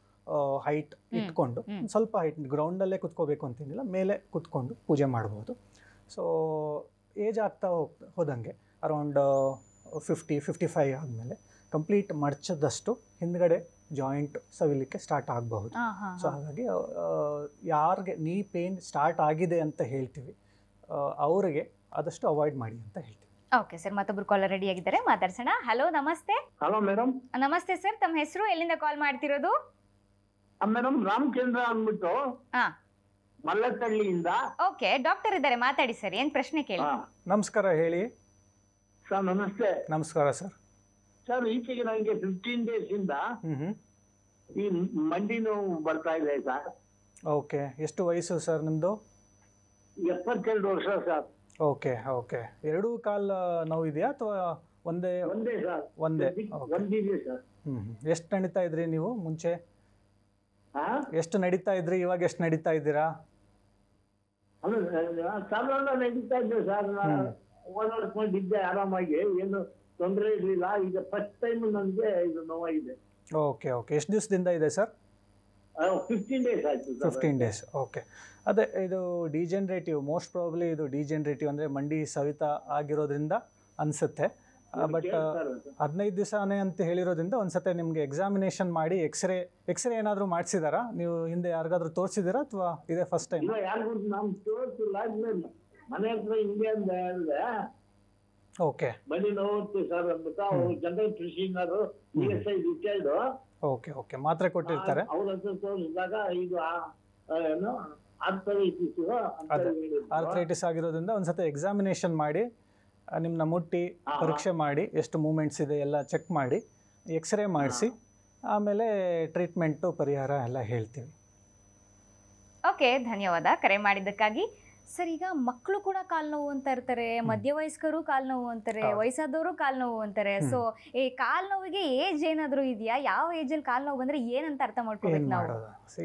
ಹೈಟ್ ಇಟ್ಕೊಂಡು, ಸ್ವಲ್ಪ ಹೈಟ್, ಗ್ರೌಂಡಲ್ಲೇ ಕೂತ್ಕೋಬೇಕು ಅಂತೇನಿಲ್ಲ, ಮೇಲೆ ಕೂತ್ಕೊಂಡು ಪೂಜೆ ಮಾಡ್ಬೋದು. ಸೊ ಏಜ್ ಆಗ್ತಾ ಹೋದಂಗೆ ಅರೌಂಡ್ 50-55 ಆದಮೇಲೆ ಕಂಪ್ಲೀಟ್ ಮಡ್ಚದಷ್ಟು ಹಿಂದ್ಗಡೆ ಜಾಯಿಂಟ್ ಸವಿಲಿಕ್ಕೆ ಸ್ಟಾರ್ಟ್ ಆಗಬಹುದು. ಸೊ ಹಾಗಾಗಿ ಯಾರಿಗೆ ನೀ ಪೇನ್ ಸ್ಟಾರ್ಟ್ ಆಗಿದೆ ಅಂತ ಹೇಳ್ತೀವಿ ಅವರಿಗೆ ಆದಷ್ಟು ಅವಾಯ್ಡ್ ಮಾಡಿ ಅಂತ ಹೇಳ್ತೀವಿ. ಓಕೆ ಸರ್, ಮತ್ತೊಬ್ರು ಕಾಲರ್ ರೆಡಿ ಆಗಿದ್ದಾರೆ, ಮಾತಾಡ್ಸೋಣ. ಹಲೋ, ನಮಸ್ತೆ. Hello madam. ನಮಸ್ತೆ ಸರ್, ತಮ್ಮ ಹೆಸರು, ಎಲ್ಲಿಂದ ಕಾಲ್ ಮಾಡ್ತಿರೋದು? ಮೇಡಮ್ ರಾಮಚಂದ್ರ ಅಂದ್ಬಿಟ್ಟು ಮಲ್ಲತ್ತಳ್ಳಿಯಿಂದ. ಓಕೆ, ಡಾಕ್ಟರ್ ಇದ್ದಾರೆ, ಮಾತಾಡಿ ಸರ್, ಏನ್ ಪ್ರಶ್ನೆ ಕೇಳಿ. ನಮಸ್ಕಾರ, ಹೇಳಿ ಸರ್. ನಮಸ್ತೆ. ನಮಸ್ಕಾರ ಸರ್. ಸರ್, ಈಚೆಗೆ ನನಗೆ 15 days ಇಂದ ಈ ಮಂಡಿ ನೋವು ಬರ್ತಾ ಇದೆ ಸರ್. ಓಕೆ, ಎಷ್ಟು ವಯಸ್ಸು ಸರ್ ನಿಮ್ದು? 72 ವರ್ಷ ಸರ್. ಓಕೆ ಓಕೆ, ಎರಡೂ ಕಾಲು ನೋವು ಇದೆಯಾ ಅಥವಾ ಒಂದೇ ಸರ್? ಒಂದೇ ಸರ್. ಎಷ್ಟು ನಡೀತಾ ಇದ್ರಿ ನೀವು ಮುಂಚೆ? ಎಷ್ಟು ನಡೀತಾ ಇದ್ರಿ, ಇವಾಗ ಎಷ್ಟು ನಡೀತಾ ಇದ್ದೀರಾ? ಸಾಧಾರಣ ನಡೀತಾ ಇದ್ದೆ ಸರ್, ಓಡಾಡ್ಕೊಂಡಿದ್ದೆ ಆರಾಮಾಗಿ, ಏನು ತೊಂದರೆ ಇರಲಿಲ್ಲ. ಈಗ ಫಸ್ಟ್ ಟೈಮ್ ನನಗೆ ಇದು ನೋವಾಗಿದೆ. ಓಕೆ ಓಕೆ, ಎಷ್ಟು ದಿವಸದಿಂದ ಇದೆ ಸರ್? 15 days ಆಯ್ತು. 15 days. ಓಕೆ, ಅದೇ ಇದು ಡಿಜೆನರೇಟಿವ್, ಮೋಸ್ಟ್ ಪ್ರಾಬಬ್ಲಿ ಇದು ಡಿಜೆನರೇಟಿವ್ ಅಂದರೆ ಮಂಡಿ ಸವಿತ ಆಗಿರೋದ್ರಿಂದ ಅನಿಸುತ್ತೆ. ಬಟ್ 15 ದಿವಸನೇ ಅಂತ ಹೇಳಿರೋದ್ರಿಂದ ಒಂದ್ಸತಿ ನಿಮಗೆ ಎಕ್ಸಾಮಿನೇಷನ್ ಮಾಡಿ ಎಕ್ಸ್ರೇ ಏನಾದರೂ ಮಾಡಿಸಿದಾರಾ? ನೀವು ಹಿಂದೆ ಯಾರಿಗಾದ್ರೂ ತೋರಿಸಿದ್ದೀರಾ ಅಥವಾ ಇದೇ ಫಸ್ಟ್ ಟೈಮ್? ಮನೆ ಹತ್ರ ಹಿಂಗೆ ಅಂತ ಹೇಳಿದೆ. ಓಕೆ, ಮಂಡಿ ನೋವು ಸರ್ ಅಂದ್ಬಿಟ್ಟು ಅವ್ರು general practitioner ESI retired. Okay okay, ಮಾತ್ರೆ ಕೊಟ್ಟಿರ್ತಾರೆ. ಅವ್ರ ಹತ್ರ ತೋರಿಸಿದಾಗ ಇದು ಆರ್ಥರೈಟಿಸ್ ಆಗಿರೋದ್ರಿಂದ ಒಂದ್ಸತಿ ಎಕ್ಸಾಮಿನೇಷನ್ ಮಾಡಿ ನಿಮ್ಮನ್ನ ಮುಟ್ಟಿ ಪರೀಕ್ಷೆ ಮಾಡಿ ಎಷ್ಟು ಮೂಮೆಂಟ್ಸ್ ಇದೆ ಎಲ್ಲ ಚೆಕ್ ಮಾಡಿ ಎಕ್ಸ್ರೇ ಮಾಡಿಸಿ ಆಮೇಲೆ ಟ್ರೀಟ್ಮೆಂಟು ಪರಿಹಾರ ಎಲ್ಲ ಹೇಳ್ತೀವಿ. ಓಕೆ, ಧನ್ಯವಾದ ಕರೆ ಮಾಡಿದ್ದಕ್ಕಾಗಿ. ಸರ್, ಈಗ ಮಕ್ಕಳು ಕೂಡ ಕಾಲು ನೋವು ಅಂತ ಇರ್ತಾರೆ, ಮಧ್ಯವಯಸ್ಕರು ಕಾಲು ನೋವು ಅಂತಾರೆ, ವಯಸ್ಸಾದವರು ಕಾಲು ನೋವು ಅಂತಾರೆ. ಸೊ ಈ ಕಾಲು ನೋವಿಗೆ ಏಜ್ ಏನಾದರೂ ಇದೆಯಾ? ಯಾವ ಏಜಲ್ಲಿ ಕಾಲು ನೋವು ಬಂದರೆ ಏನಂತ ಅರ್ಥ ಮಾಡ್ಕೋಬೇಕು ನಾವು?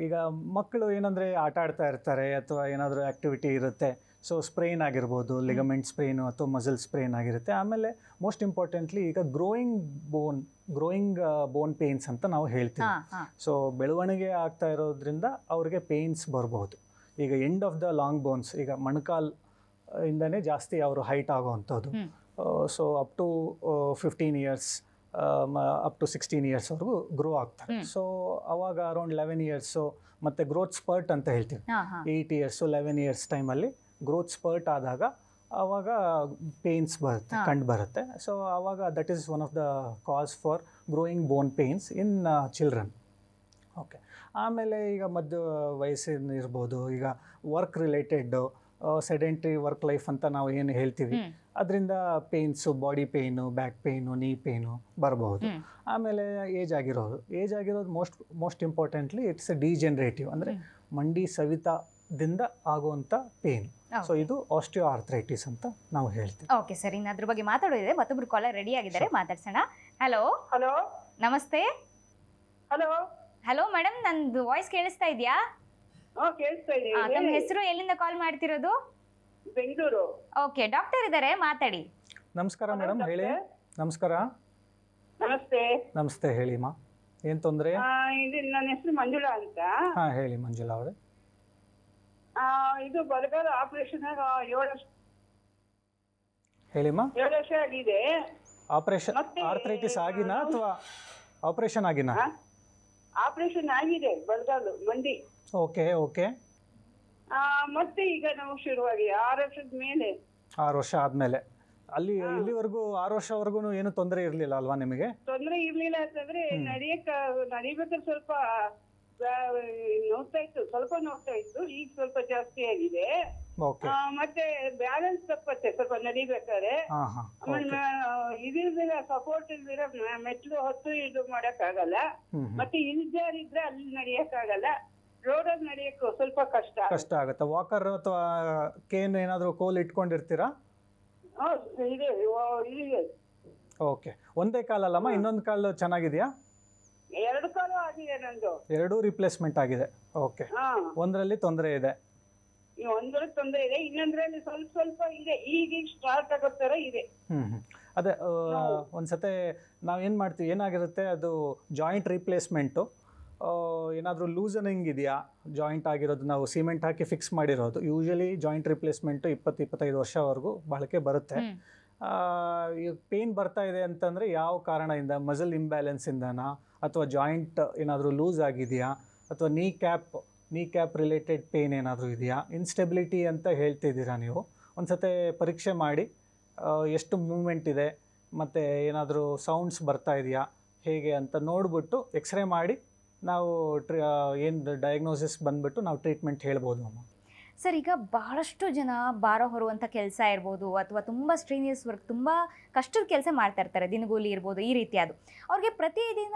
ಈಗ ಮಕ್ಕಳು ಏನಂದರೆ ಆಟ ಆಡ್ತಾ ಇರ್ತಾರೆ ಅಥವಾ ಏನಾದರೂ ಆ್ಯಕ್ಟಿವಿಟಿ ಇರುತ್ತೆ, ಸೊ ಸ್ಪ್ರೇನ್ ಆಗಿರ್ಬೋದು, ಲಿಗಮೆಂಟ್ ಸ್ಪ್ರೇನು ಅಥವಾ ಮಸಲ್ ಸ್ಪ್ರೇನ್ ಆಗಿರುತ್ತೆ. ಆಮೇಲೆ ಮೋಸ್ಟ್ ಇಂಪಾರ್ಟೆಂಟ್ಲಿ ಈಗ ಗ್ರೋಯಿಂಗ್ ಬೋನ್ ಪೇನ್ಸ್ ಅಂತ ನಾವು ಹೇಳ್ತೀವಿ. ಸೊ ಬೆಳವಣಿಗೆ ಆಗ್ತಾ ಇರೋದ್ರಿಂದ ಅವ್ರಿಗೆ ಪೇನ್ಸ್ ಬರ್ಬೋದು. ಈಗ end of the long bones, ಈಗ ಮೊಣಕಾಲ್ ಇಂದನೇ ಜಾಸ್ತಿ ಅವರು ಹೈಟ್ ಆಗೋವಂಥದ್ದು. So up to 15 years up to 16 ಇಯರ್ಸ್ವರೆಗೂ ಗ್ರೋ ಆಗ್ತಾರೆ. ಸೊ ಅವಾಗ ಅರೌಂಡ್ 11 ಇಯರ್ಸು ಮತ್ತು ಗ್ರೋತ್ ಸ್ಪರ್ಟ್ ಅಂತ ಹೇಳ್ತೀವಿ. 8 ಇಯರ್ಸು 11 ಇಯರ್ಸ್ ಟೈಮಲ್ಲಿ ಗ್ರೋತ್ ಸ್ಪರ್ಟ್ ಆದಾಗ ಆವಾಗ ಪೇನ್ಸ್ ಕಂಡು ಬರುತ್ತೆ. ಸೊ ಆವಾಗ that is one of the cause for growing bone pains in children. Okay, ಆಮೇಲೆ ಈಗ ಮಧ್ಯ ವಯಸ್ಸಿನ ಇರ್ಬೋದು, ಈಗ work related sedentary work life ಅಂತ ನಾವು ಏನು ಹೇಳ್ತೀವಿ, ಅದರಿಂದ pains, body pain, back pain, ನೀ ಪೇಯ್ನು ಬರಬಹುದು. ಆಮೇಲೆ ಏಜ್ ಆಗಿರೋದು ಮೋಸ್ಟ್ ಇಂಪಾರ್ಟೆಂಟ್ಲಿ ಇಟ್ಸ್ ಡಿಜೆನರೇಟಿವ್, ಅಂದರೆ ಮಂಡಿ ಸವಿತದಿಂದ ಆಗುವಂಥ ಪೇನ್. ಸೊ ಇದು ಆಸ್ಟಿಯೋ ಆರ್ಥ್ರೈಟಿಸ್ ಅಂತ ನಾವು ಹೇಳ್ತೀವಿ. ಓಕೆ ಸರ್, ಇನ್ನು ಅದ್ರ ಬಗ್ಗೆ ಮಾತಾಡೋದಿದೆ. ಮತ್ತೊಬ್ರು ಕಾಲರ್ ರೆಡಿ ಆಗಿದ್ದಾರೆ, ಮಾತಾಡ್ಸೋಣ. ಹಲೋ ಹಲೋ ನಮಸ್ತೆ. ಹಲೋ ಹಲೋ ಮೇಡಮ್, ನಂದು ವಾಯ್ಸ್ ಕೇಳಿಸ್ತಾ ಇದೆಯಾ? ಕೇಳಿಸ್ತಾ ಇದೆ. ತಮ್ಮ ಹೆಸರು, ಎಲ್ಲಿಂದ ಕಾಲ್ ಮಾಡ್ತಿರೋದು? ಬೆಂಗಳೂರು. ಓಕೆ, ಡಾಕ್ಟರ್ ಇದ್ದಾರೆ, ಮಾತಾಡಿ. ನಮಸ್ಕಾರ ಮೇಡಮ್, ಹೇಳಿ. ನಮಸ್ಕಾರ. ನಮಸ್ತೆ. ನಮಸ್ತೆ, ಹೇಳಿಮ್ಮ, ಏನು ತೊಂದರೆ? ಇದು ನನ್ನ ಹೆಸರು ಮಂಜುಳಾ ಅಂತ. ಹಾಂ, ಹೇಳಿ ಮಂಜುಳಾ ಅವರೇ. ಇದು ಬಲಗಾಲ ಆಪರೇಷನ್ 7 ವರ್ಷ. ಹೇಳಿಮ್ಮ. 7 ವರ್ಷ ಆಗಿದೆ. ಆಪರೇಷನ್ ಆರ್ಥ್ರೈಟಿಸ್ ಆಗಿನಾ ಅಥವಾ ಆಪರೇಷನ್ ಆಗಿನಾ? ಆಪರೇಷನ್ ಆಗಿದೆ, ಬಲಗಾಲು ಮಂಡಿ. Okay okay. ಮತ್ತೆ ಈಗ ನಾವು ಶುರುವಾಗಿ 6 ವರ್ಷದ ಮೇಲೆ. 6 ವರ್ಷ ಆದ್ಮೇಲೆ ಇಲ್ಲಿವರೆಗೂ 6 ವರ್ಷವರೆಗೂ ಏನು ತೊಂದರೆ ಇರಲಿಲ್ಲ ಅಲ್ವಾ ನಿಮಗೆ? ತೊಂದರೆ ಇರ್ಲಿಲ್ಲ ಅಂತಂದ್ರೆ ನಡಿಬೇಕಾದ್ರೆ ಸ್ವಲ್ಪ ನೋಡ್ತಾ ಇತ್ತು. ಈಗ ಸ್ವಲ್ಪ ಜಾಸ್ತಿ ಆಗಿದೆ. ಮತ್ತೆ ಬ್ಯಾಲೆನ್ಸ್ ತಪ್ಪತ್ತೆ ಸ್ವಲ್ಪ ನಡಿಬೇಕಾದ್ರೆ. ಆಮೇಲೆ ಇದಿಲ್ದಿರ ಸಪೋರ್ಟ್ ಇಲ್ದಿರ ಮೆಟ್ಲು ಹೊತ್ತು ಇದು ಮಾಡಕ್ ಆಗಲ್ಲ. ಮತ್ತೆ ಇಲ್ಜಾರಿದ್ರೆ ಅಲ್ಲಿ ನಡಿಯಕ್ ಆಗಲ್ಲ. ರೋಡಲ್ಲಿ ನಡಿಯಕ್ಕೆ ಸ್ವಲ್ಪ ಕಷ್ಟ ಆಗುತ್ತೆ. ವಾಕರ್ ಅಥವಾ ಕೇನ್ ಏನಾದ್ರು ಕೋಲ್ ಇಟ್ಕೊಂಡಿರ್ತೀರಾ? ಇದೆ. ಓಕೆ, ಒಂದೇ ಕಾಲಲ್ಲಮ್ಮ, ಇನ್ನೊಂದು ಕಾಲು ಚೆನ್ನಾಗಿದೆಯಾ? 2 ಕಾಲು ಆಗಿದೆ ನಂದು. 2 ರಿಪ್ಲೇಸ್ಮೆಂಟ್ ಆಗಿದೆ. ಓಕೆ, ಒಂದರಲ್ಲಿ ತೊಂದರೆ ಇದೆ. ಒಂದ್ರಲ್ಲಿ ತೊಂದರೆ ಇದೆ, ಇನ್ನೊಂದ್ರಲ್ಲಿ ಸ್ವಲ್ಪ ಇದೆ. ಈಗ ಸ್ಟಾರ್ಟ್ ಆಗೋ ತರ ಇದೆ. ಅದೇ ಒಂದ್ಸತೆ ನಾವೇನು ಮಾಡ್ತೀವಿ, ಏನಾಗಿರುತ್ತೆ ಅದು ಜಾಯಿಂಟ್ ರಿಪ್ಲೇಸ್ಮೆಂಟು. ಏನಾದರೂ ಲೂಸನಿಂಗ್ ಇದೆಯಾ ಜಾಯಿಂಟ್ ಆಗಿರೋದು, ನಾವು ಸಿಮೆಂಟ್ ಹಾಕಿ ಫಿಕ್ಸ್ ಮಾಡಿರೋದು. ಯೂಶಲಿ ಜಾಯಿಂಟ್ ರಿಪ್ಲೇಸ್ಮೆಂಟು 20-25 ವರ್ಷವರೆಗೂ ಬಾಳಿಕೆ ಬರುತ್ತೆ. ಈಗ ಪೇನ್ ಬರ್ತಾ ಇದೆ ಅಂತಂದರೆ ಯಾವ ಕಾರಣದಿಂದ, ಮಸಲ್ ಇಂಬ್ಯಾಲೆನ್ಸಿಂದನಾ ಅಥವಾ ಜಾಯಿಂಟ್ ಏನಾದರೂ ಲೂಸ್ ಆಗಿದೆಯಾ ಅಥವಾ ನೀ ಕ್ಯಾಪ್ ರಿಲೇಟೆಡ್ ಪೇನ್ ಏನಾದರೂ ಇದೆಯಾ, ಇನ್ಸ್ಟೆಬಿಲಿಟಿ ಅಂತ ಹೇಳ್ತಿದ್ದೀರಾ ನೀವು. ಒಂದು ಸತೆ ಪರೀಕ್ಷೆ ಮಾಡಿ ಎಷ್ಟು ಮೂಮೆಂಟ್ ಇದೆ ಮತ್ತು ಏನಾದರೂ ಸೌಂಡ್ಸ್ ಬರ್ತಾ ಇದೆಯಾ ಹೇಗೆ ಅಂತ ನೋಡಿಬಿಟ್ಟು ಎಕ್ಸ್ರೇ ಮಾಡಿ ನಾವು ಏನು ಡಯಾಗ್ನೋಸಿಸ್ ಬಂದುಬಿಟ್ಟು ನಾವು ಟ್ರೀಟ್ಮೆಂಟ್ ಹೇಳ್ಬೋದು ಅಮ್ಮ. ಸರ್, ಈಗ ಬಹಳಷ್ಟು ಜನ ಭಾರ ಹೊರುವಂಥ ಕೆಲಸ ಇರ್ಬೋದು ಅಥವಾ ತುಂಬ ಸ್ಟ್ರೀನಿಯಸ್ ವರ್ಕ್, ತುಂಬ ಕಷ್ಟದ ಕೆಲಸ ಮಾಡ್ತಾ ಇರ್ತಾರೆ, ದಿನಗೂಲಿ ಇರ್ಬೋದು, ಈ ರೀತಿ. ಅದು ಅವ್ರಿಗೆ ಪ್ರತಿದಿನ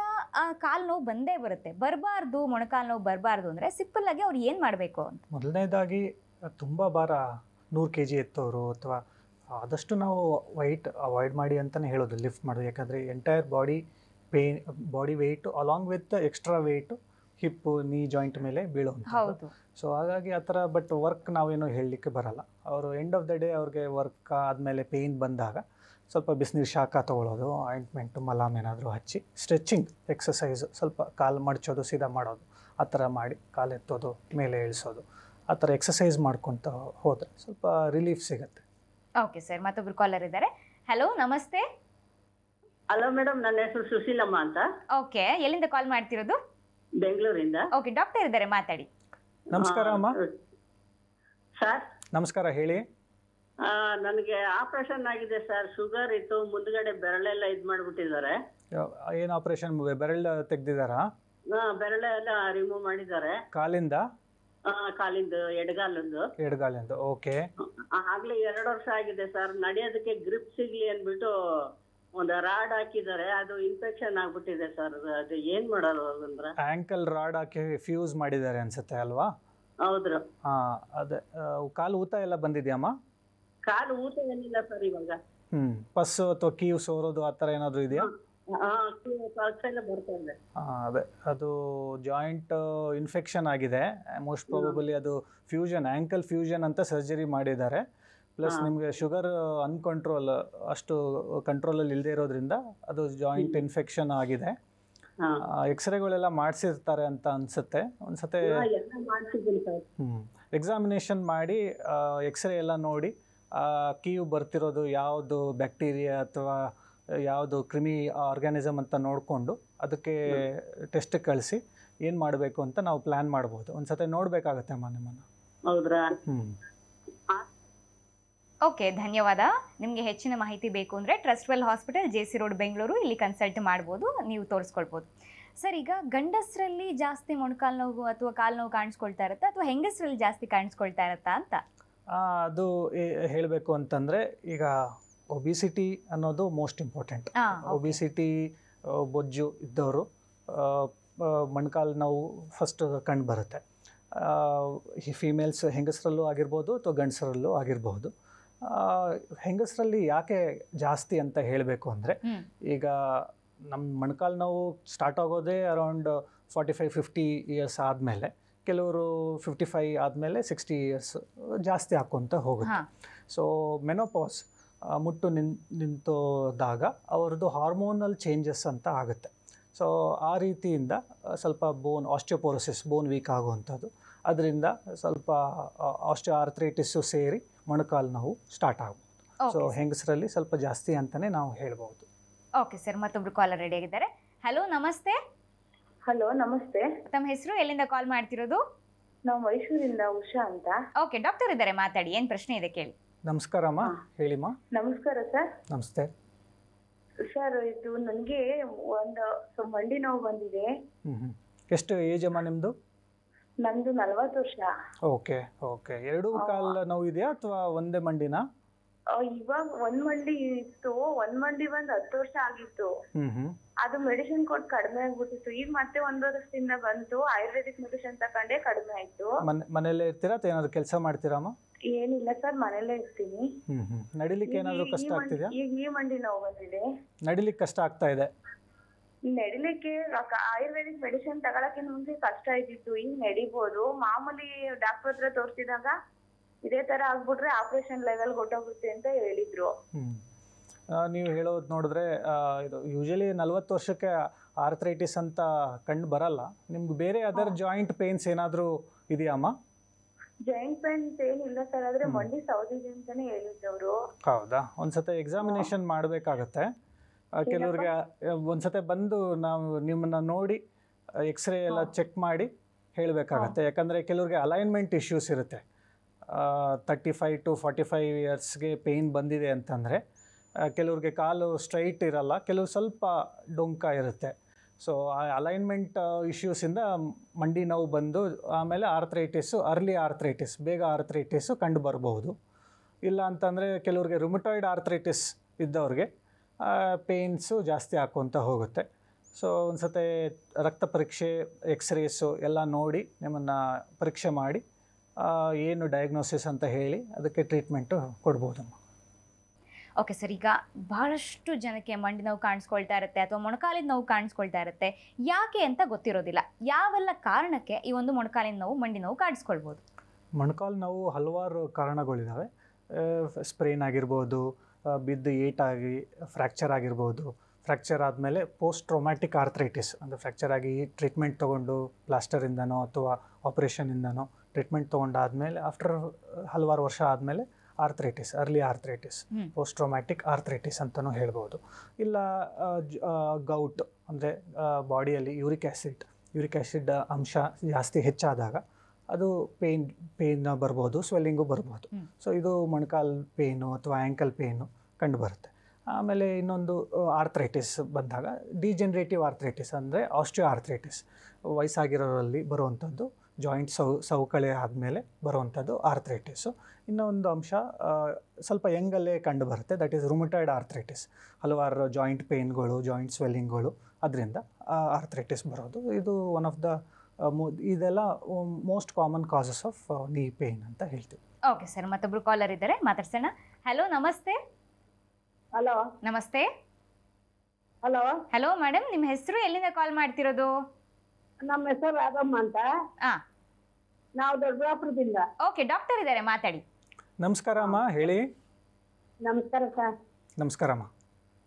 ಕಾಲು ನೋವು ಬಂದೇ ಬರಬಾರ್ದು, ಮೊಣಕಾಲು ನೋವು ಬರಬಾರ್ದು ಅಂದರೆ ಸಿಂಪಲ್ಲಾಗಿ ಅವ್ರು ಏನು ಮಾಡಬೇಕು ಅಂತ? ಮೊದಲನೇದಾಗಿ ತುಂಬ ಭಾರ 100 kg ಎತ್ತೋರು ಅಥವಾ ಆದಷ್ಟು ನಾವು ಅವಾಯ್ಡ್ ಮಾಡಿ ಅಂತಲೇ ಹೇಳೋದು, ಲಿಫ್ಟ್ ಮಾಡೋದು. ಯಾಕಂದರೆ entire body weight along with extra weight ಹಿಪ್ಪು, ನೀ ಜಾಯಿಂಟ್ ಮೇಲೆ ಬೀಳುವಂಥದ್ದು. ಸೊ ಹಾಗಾಗಿ ಆ ಥರ. ಬಟ್ ವರ್ಕ್ ನಾವೇನು ಹೇಳಲಿಕ್ಕೆ ಬರಲ್ಲ. ಅವರು ಎಂಡ್ ಆಫ್ ದ ಡೇ ಅವ್ರಿಗೆ ವರ್ಕ್ ಆದಮೇಲೆ ಪೇಯ್ನ್ ಬಂದಾಗ ಸ್ವಲ್ಪ ಬಿಸಿನೀರು ಶಾಖ ತೊಗೊಳ್ಳೋದು, ಆಯಿಂಟ್ಮೆಂಟು, ಮಲಾಮ್ ಏನಾದರೂ ಹಚ್ಚಿ, ಸ್ಟ್ರೆಚಿಂಗ್ ಎಕ್ಸಸೈಸು, ಸ್ವಲ್ಪ ಕಾಲು ಮಡಚೋದು, ಸೀದಾ ಮಾಡೋದು, ಆ ಥರ ಮಾಡಿ ಕಾಲು ಎತ್ತೋದು, ಮೇಲೆ ಇಳಿಸೋದು, ಆ ಥರ ಎಕ್ಸಸೈಸ್ ಮಾಡ್ಕೊತ ಹೋದರೆ ಸ್ವಲ್ಪ ರಿಲೀಫ್ ಸಿಗುತ್ತೆ. ಓಕೆ ಸರ್, ಮತ್ತೊಬ್ರು ಕಾಲರ್ ಇದ್ದಾರೆ. ಹಲೋ ನಮಸ್ತೆ. ಹಲೋ ಮೇಡಮ್, ನನ್ನ ಹೆಸರು ಸುಶೀಲಮ್ಮ ಅಂತ. ಓಕೆ, ಎಲ್ಲಿಂದ ಕಾಲ್ ಮಾಡ್ತಿರೋದು? ಬೆಂಗಳೂರಿಂದ. ಓಕೆ, ಡಾಕ್ಟರ್ ಇದ್ದಾರೆ, ಮಾತಾಡಿ. ನಮಸ್ಕಾರ ಅಮ್ಮ. ಸರ್ ನಮಸ್ಕಾರ, ಹೇಳಿ. ನನಗೆ ಆಪರೇಷನ್ ಆಗಿದೆ ಸರ್. ಶುಗರ್ ಇತ್ತು, ಮುಂದ್ಗಡೆ ಬೆರಳೆಲ್ಲ ಇದು ಮಾಡಿಬಿಟ್ಟಿದ್ದಾರೆ. ಏನು ಆಪರೇಷನ್? ಬೆರಳು ತೆಗ್ದಿದ್ದಾರಾ? ಬೆರಳೆಲ್ಲ ರಿಮೂವ್ ಮಾಡಿದ್ದಾರೆ. ಕಾಲಿಂದ? ಕಾಲಿಂದು, ಎಡಗಾಲಿಂದು. ಓಕೆ. ಆಗ್ಲೇ 2 ವರ್ಷ ಆಗಿದೆ ಸರ್. ನಡೆಯೋದಕ್ಕೆ ಗ್ರಿಪ್ ಸಿಗ್ಲಿ ಅಂದ್ಬಿಟ್ಟು ಒಂದು ರಾಡ್ ಹಾಕಿದ್ದಾರೆ, ಅದು ಇನ್ಫೆಕ್ಷನ್ ಆಗ್ಬಿಟ್ಟಿದೆ ಸರ್. ಅದು ಏನ್ ಮಾಡೋದು ಅಂದ್ರೆ ಆಂಕಲ್ ರಾಡ್ ಹಾಕಿ ಫ್ಯೂಸ್ ಮಾಡಿದ್ದಾರೆ ಅನ್ಸುತ್ತೆ ಅಲ್ವಾ? ಹೌದ್ರು. ಅದೇ ಕಾಲು ಊತ ಎಲ್ಲ ಬಂದಿದ್ಯಾಮ್ಮ? ಕಾಲು ಊತ ಏನಿಲ್ಲ ಸರ್ ಇವಾಗ. ಪಸ್ಸು ಅಥವಾ ಕೀವು ಸೋರೋದು ಆ ಥರ ಏನಾದರೂ ಇದೆಯಾ? ಬರ್ತಾ ಇದೆ. ಅದೇ ಅದು ಜಾಯಿಂಟ್ ಇನ್ಫೆಕ್ಷನ್ ಆಗಿದೆ. ಮೋಸ್ಟ್ ಪ್ರಾಬಬಲಿ ಅದು ಫ್ಯೂಷನ್, ಆ್ಯಂಕಲ್ ಫ್ಯೂಷನ್ ಅಂತ ಸರ್ಜರಿ ಮಾಡಿದ್ದಾರೆ. ಪ್ಲಸ್ ನಿಮಗೆ ಶುಗರ್ ಅನ್ಕಂಟ್ರೋಲ್, ಅಷ್ಟು ಕಂಟ್ರೋಲಲ್ಲಿ ಇಲ್ಲದೆ ಇರೋದ್ರಿಂದ ಅದು ಜಾಯಿಂಟ್ ಇನ್ಫೆಕ್ಷನ್ ಆಗಿದೆ. ಎಕ್ಸ್ರೇಗಳೆಲ್ಲ ಮಾಡಿಸಿರ್ತಾರೆ ಅಂತ ಅನಿಸುತ್ತೆ. ಒಂದ್ಸತಿ ಎಕ್ಸಾಮಿನೇಷನ್ ಮಾಡಿ ಎಕ್ಸ್ರೇ ಎಲ್ಲ ನೋಡಿ ಕೀವು ಬರ್ತಿರೋದು ಯಾವುದು ಬ್ಯಾಕ್ಟೀರಿಯಾ ಅಥವಾ ಯಾವುದು ಕ್ರಿಮಿ ಆರ್ಗ್ಯಾನಿಸಮ್ ಅಂತ ನೋಡಿಕೊಂಡು ಅದಕ್ಕೆ ಟೆಸ್ಟ್ ಕಳಿಸಿ ಏನು ಮಾಡಬೇಕು ಅಂತ ನಾವು ಪ್ಲ್ಯಾನ್ ಮಾಡ್ಬೋದು. ಒಂದ್ಸತಿ ನೋಡಬೇಕಾಗತ್ತೆ ಅಮ್ಮ ನಿಮ್ಮನ್ನು. ಹೌದ್ರಾ? ಓಕೆ, ಧನ್ಯವಾದ. ನಿಮಗೆ ಹೆಚ್ಚಿನ ಮಾಹಿತಿ ಬೇಕು ಅಂದರೆ Trustwell hospital, JC road, Bengaluru, ಇಲ್ಲಿ ಕನ್ಸಲ್ಟ್ ಮಾಡ್ಬೋದು, ನೀವು ತೋರಿಸ್ಕೊಳ್ಬೋದು. ಸರ್, ಈಗ ಗಂಡಸರಲ್ಲಿ ಜಾಸ್ತಿ ಮೊಣಕಾಲು ನೋವು ಅಥವಾ ಕಾಲು ನೋವು ಕಾಣಿಸ್ಕೊಳ್ತಾ ಇರುತ್ತಾ ಅಥವಾ ಹೆಂಗಸರಲ್ಲಿ ಜಾಸ್ತಿ ಕಾಣಿಸ್ಕೊಳ್ತಾ ಇರುತ್ತಾ ಅಂತ? ಅದು ಹೇಳಬೇಕು ಅಂತಂದರೆ ಈಗ ಒಬಿಸಿಟಿ ಅನ್ನೋದು ಮೋಸ್ಟ್ ಇಂಪಾರ್ಟೆಂಟ್. ಒಬಿಸಿಟಿ ಬೊಜ್ಜು ಇದ್ದವರು ಮೊಣಕಾಲು ನೋವು ಫಸ್ಟ್ ಕಂಡು ಬರುತ್ತೆ. ಫೀಮೇಲ್ಸ್ ಹೆಂಗಸರಲ್ಲೂ ಆಗಿರ್ಬೋದು ಅಥವಾ ಗಂಡಸರಲ್ಲೂ ಆಗಿರ್ಬೋದು. ಹೆಂಗಸರಲ್ಲಿ ಯಾಕೆ ಜಾಸ್ತಿ ಅಂತ ಹೇಳಬೇಕು ಅಂದರೆ, ಈಗ ನಮ್ಮ ಮೊಣಕಾಲು ನೋವು ಸ್ಟಾರ್ಟ್ ಆಗೋದೇ ಅರೌಂಡ್ 45-50 ಇಯರ್ಸ್ ಆದಮೇಲೆ, ಕೆಲವರು 55 ಆದಮೇಲೆ 60 ಇಯರ್ಸ್ ಜಾಸ್ತಿ ಹಾಕ್ಕೊಂತ ಹೋಗುತ್ತೆ. ಸೊ ಮೆನೋಪಾಸ್ ಮುಟ್ಟು ನಿಂತೋದಾಗ ಅವ್ರದ್ದು ಹಾರ್ಮೋನಲ್ ಚೇಂಜಸ್ ಅಂತ ಆಗುತ್ತೆ. ಸೊ ಆ ರೀತಿಯಿಂದ ಸ್ವಲ್ಪ ಬೋನ್ ಆಸ್ಟಿಯೋಪೋರೋಸಿಸ್, ಬೋನ್ ವೀಕ್ ಆಗುವಂಥದ್ದು, ಅದರಿಂದ ಸ್ವಲ್ಪ ಆಸ್ಟಿಯೋಆರ್ಥ್ರೈಟಿಸ್ಸು ಸೇರಿ ಮೊಣಕಾಲು ನೋವು ಸ್ಟಾರ್ಟ್ ಆಗ್ಬೋದು. ಸೊ ಹೆಂಗಸರಲ್ಲಿ ಸ್ವಲ್ಪ ಜಾಸ್ತಿ ಅಂತಲೇ ನಾವು ಹೇಳ್ಬೋದು. ಓಕೆ ಸರ್, ಮತ್ತೊಬ್ರು ಕಾಲರ್ ರೆಡಿ ಆಗಿದ್ದಾರೆ. ಹಲೋ, ನಮಸ್ತೆ. ಹಲೋ, ನಮಸ್ತೆ. ತಮ್ಮ ಹೆಸರು, ಎಲ್ಲಿಂದ ಕಾಲ್ ಮಾಡ್ತಿರೋದು? ನಾವು ಮೈಸೂರಿಂದ ಉಷಾ ಅಂತ. ಓಕೆ, ಡಾಕ್ಟರ್ ಇದ್ದಾರೆ, ಮಾತಾಡಿ, ಏನು ಪ್ರಶ್ನೆ ಇದೆ ಕೇಳಿ. ನಮಸ್ಕಾರಮ್ಮ, ಹೇಳಿಮ್ಮ. ನಮಸ್ಕಾರ ಸರ್. ನಮಸ್ತೆ ಸರ್, ಇದು ನನಗೆ ಒಂದು ಮಂಡಿ ನೋವು ಬಂದಿದೆ. ಎಷ್ಟು ಏಜ್ ಅಮ್ಮ ನಿಮ್ಮದು? ನಂದು 40 ವರ್ಷ. Okay okay. ಎರಡೂ ಕಾಲು ನೋವು ಇದೆಯಾ ಅಥವಾ ಒಂದೇ ಮಂಡಿನ? ಇವಾಗ ಒಂದ್ ಮಂಡಿ ಇತ್ತು, ಒಂದ್ ಮಂಡಿ ಬಂದು 10 ವರ್ಷ ಆಗಿತ್ತು. ಅದು ಮೆಡಿಸಿನ್ ಕೊಟ್ಟು ಕಡಿಮೆ ಆಗ್ಬಿಟ್ಟಿತ್ತು. ಈಗ ಮತ್ತೆ 1 ವರ್ಷದಿಂದ ಬಂತು, ಆಯುರ್ವೇದಿಕ್ ಮೆಡಿಸಿನ್ ತಕೊಂಡೆ, ಕಡಿಮೆ ಆಯ್ತು. ಮನೇಲೆ ಇರ್ತೀರಾ ಅಥವಾ ಏನಾದ್ರು ಕೆಲಸ ಮಾಡ್ತೀರಮ್ಮ? ಏನಿಲ್ಲ ಸರ್, ಮನೇಲೇ ಇರ್ತೀನಿ. ನಡಿಲಿಕ್ಕೆ ಏನಾದ್ರು ಕಷ್ಟ ಆಗ್ತಿದೆಯಾ? ಈಗ ಈ ಮಂಡಿ ನೋವು ಬಂದಿದೆ. ನಡಿಲಿಕ್ಕೆ ಕಷ್ಟ ಆಗ್ತಾ ಇದೆ? ನಡಿಲಿಕ್ಕೆ ಆಯುರ್ವೇದಿಕ್ ಮೆಡಿಸಿನ್ ತಗೊಳಕ್ಕೆ ಮುಂಚೆ ಕಷ್ಟ ಇದ್ದಿತ್ತು, ಈಗ ನಡಿಬಹುದು. ಮಾಮೂಲಿ ಡಾಕ್ಟರ್ ಹತ್ರ ತೋರಿಸಿದಾಗ ಇದೇ ತರ ಆಗ್ಬಿಟ್ರೆ ಆಪರೇಷನ್ ಲೆವೆಲ್ ಹೊಟ್ಟೋಗುತ್ತೆ ಅಂತ ಹೇಳಿದ್ರು. ನೀವು ಹೇಳೋದು ನೋಡಿದ್ರೆ ಇದು ಯೂಶಲಿ 40 ವರ್ಷಕ್ಕೆ ಆರ್ಥ್ರೈಟಿಸ್ ಅಂತ ಕಂಡು ಬರಲ್ಲ. ನಿಮ್ಗೆ ಬೇರೆ ಅದರ್ ಜಾಯಿಂಟ್ ಪೇನ್ಸ್ ಏನಾದರೂ ಇದೆಯಮ್ಮ? ಜಾಯಿಂಟ್ ಪೇನ್ಸ್ ಏನಿಲ್ಲ ಸರ್, ಆದ್ರೆ ಮಂಡಿ ಸೌದಿದೆ ಅಂತಾನೆ ಹೇಳಿದ್ದವರು. ಹೌದಾ? ಒಂದ್ಸತಿ ಎಕ್ಸಾಮಿನೇಷನ್ ಮಾಡಬೇಕಾಗತ್ತೆ. ಕೆಲವ್ರಿಗೆ ಒಂದ್ಸತಿ ಬಂದು ನಾವು ನಿಮ್ಮನ್ನ ನೋಡಿ ಎಕ್ಸ್ರೇ ಎಲ್ಲ ಚೆಕ್ ಮಾಡಿ ಹೇಳಬೇಕಾಗತ್ತೆ. ಯಾಕಂದರೆ ಕೆಲವ್ರಿಗೆ ಅಲೈನ್ಮೆಂಟ್ ಇಶ್ಯೂಸ್ ಇರುತ್ತೆ. 35 to 45 ಇಯರ್ಸ್ಗೆ ಪೇಯ್ನ್ ಬಂದಿದೆ ಅಂತಂದರೆ ಕೆಲವ್ರಿಗೆ ಕಾಲು ಸ್ಟ್ರೈಟ್ ಇರಲ್ಲ, ಕೆಲವು ಸ್ವಲ್ಪ ಡೊಂಕ ಇರುತ್ತೆ. ಸೊ ಆ ಅಲೈನ್ಮೆಂಟ್ ಇಶ್ಯೂಸಿಂದ ಮಂಡಿ ನೋವು ಬಂದು ಆಮೇಲೆ ಆರ್ಥ್ರೈಟಿಸು, ಅರ್ಲಿ ಆರ್ಥ್ರೈಟಿಸ್, ಬೇಗ ಆರ್ಥ್ರೈಟಿಸು ಕಂಡು ಬರ್ಬೋದು. ಇಲ್ಲ ಅಂತಂದರೆ ಕೆಲವ್ರಿಗೆ ರುಮಟಾಯ್ಡ್ ಆರ್ಥ್ರೈಟಿಸ್ ಇದ್ದವ್ರಿಗೆ ಪೇಯ್ನ್ಸು ಜಾಸ್ತಿ ಹಾಕ್ಕೊತ ಹೋಗುತ್ತೆ. ಸೊ ಒಂದು ಸತಿ ರಕ್ತ ಪರೀಕ್ಷೆ, ಎಕ್ಸ್ರೇಸು ಎಲ್ಲ ನೋಡಿ ನಿಮ್ಮನ್ನು ಪರೀಕ್ಷೆ ಮಾಡಿ ಏನು ಡಯಾಗ್ನೋಸಿಸ್ ಅಂತ ಹೇಳಿ ಅದಕ್ಕೆ ಟ್ರೀಟ್ಮೆಂಟು ಕೊಡ್ಬೋದಮ್ಮ. ಓಕೆ ಸರ್, ಈಗ ಬಹಳಷ್ಟು ಜನಕ್ಕೆ ಮಂಡಿ ನೋವು ಕಾಣಿಸ್ಕೊಳ್ತಾ ಇರುತ್ತೆ ಅಥವಾ ಮೊಣಕಾಲಿನ ನೋವು ಕಾಣಿಸ್ಕೊಳ್ತಾ ಇರುತ್ತೆ. ಯಾಕೆ ಅಂತ ಗೊತ್ತಿರೋದಿಲ್ಲ. ಯಾವೆಲ್ಲ ಕಾರಣಕ್ಕೆ ಈ ಒಂದು ಮೊಣಕಾಲಿನ ನೋವು, ಮಂಡಿ ನೋವು ಕಾಣಿಸ್ಕೊಳ್ಬೋದು? ಮೊಣಕಾಲು ನೋವು ಹಲವಾರು ಕಾರಣಗಳಿದ್ದಾವೆ. ಸ್ಪ್ರೇನ್ ಆಗಿರ್ಬೋದು, ಬಿದ್ದು ಏಟಾಗಿ ಫ್ರ್ಯಾಕ್ಚರ್ ಆಗಿರ್ಬೋದು. ಫ್ರ್ಯಾಕ್ಚರ್ ಆದಮೇಲೆ ಪೋಸ್ಟ್ ಟ್ರೊಮ್ಯಾಟಿಕ್ ಆರ್ಥ್ರೈಟಿಸ್, ಅಂದರೆ ಫ್ರ್ಯಾಕ್ಚರ್ ಆಗಿ ಟ್ರೀಟ್ಮೆಂಟ್ ತೊಗೊಂಡು ಪ್ಲಾಸ್ಟರಿಂದನೋ ಅಥವಾ ಆಪ್ರೇಷನಿಂದನೋ ಟ್ರೀಟ್ಮೆಂಟ್ ತೊಗೊಂಡಾದಮೇಲೆ ಆಫ್ಟರ್ ಹಲವಾರು ವರ್ಷ ಆದಮೇಲೆ arthritis, early arthritis, post traumatic arthritis ಅಂತಲೂ ಹೇಳ್ಬೋದು. ಇಲ್ಲ ಗೌಟ್, ಅಂದರೆ ಬಾಡಿಯಲ್ಲಿ ಯೂರಿಕ್ ಆ್ಯಸಿಡ್ ಅಂಶ ಜಾಸ್ತಿ ಹೆಚ್ಚಾದಾಗ ಅದು ಪೇಯ್ನ್ ಬರ್ಬೋದು, ಸ್ವೆಲ್ಲಿಂಗು ಬರ್ಬೋದು. ಸೊ ಇದು ಮೊಣಕಾಲು ಪೇಯ್ನು ಅಥವಾ ಆ್ಯಂಕಲ್ ಪೇಯ್ನು ಕಂಡುಬರುತ್ತೆ. ಆಮೇಲೆ ಇನ್ನೊಂದು ಆರ್ಥ್ರೈಟಿಸ್ ಬಂದಾಗ ಡಿಜೆನ್ರೇಟಿವ್ ಆರ್ಥ್ರೈಟಿಸ್, ಅಂದರೆ ಆಸ್ಟಿಯೋ ಆರ್ಥ್ರೈಟಿಸ್, ವಯಸ್ಸಾಗಿರೋರಲ್ಲಿ ಬರುವಂಥದ್ದು ಜಾಯಿಂಟ್ ಸವಕಳಿ ಆದಮೇಲೆ ಬರುವಂಥದ್ದು ಆರ್ಥ್ರೈಟಿಸು. ಇನ್ನೊಂದು ಅಂಶ ಸ್ವಲ್ಪ ಯಂಗಲ್ಲೇ ಕಂಡು ಬರುತ್ತೆ, ದಟ್ ಈಸ್ ರುಮಟಾಯ್ಡ್ ಆರ್ಥ್ರೈಟಿಸ್. ಹಲವಾರು ಜಾಯಿಂಟ್ ಪೇಯ್ನ್ಗಳು, ಜಾಯಿಂಟ್ ಸ್ವೆಲ್ಲಿಂಗ್ಗಳು, ಅದರಿಂದ ಆರ್ಥ್ರೈಟಿಸ್ ಬರೋದು. ಇದು ಒನ್ ಆಫ್ ದ ಇದೆಲ್ಲ ಮೋಸ್ಟ್ ಕಾಮನ್ ಕಾಸಸ್ ಆಫ್ ನೀ ಪೇಯ್ನ್ ಅಂತ ಹೇಳ್ತೀವಿ. ಓಕೆ ಸರ್, ಮತ್ತೊಬ್ರು ಕಾಲರ್ ಇದ್ದಾರೆ, ಮಾತಾಡ್ಸೋಣ. ಹಲೋ, ನಮಸ್ತೆ. ಹಲೋ ನಮಸ್ತೆ. ಹಲೋ ಹಲೋ ಮೇಡಮ್, ನಿಮ್ಮ ಹೆಸರು, ಎಲ್ಲಿಂದ ಕಾಲ್ ಮಾಡ್ತಿರೋದು? ನಮ್ಮ ಹೆಸರು ರಾಧಮ್ಮ ಅಂತ, ನಾವು ದೊಡ್ಡಬಳ್ಳಾಪುರದಿಂದ. ಓಕೆ, ಡಾಕ್ಟರ್ ಇದ್ದಾರೆ, ಮಾತಾಡಿ. ನಮಸ್ಕಾರ ಅಮ್ಮ, ಹೇಳಿ. ನಮಸ್ಕಾರ ಸರ್. ನಮಸ್ಕಾರಮ್ಮ,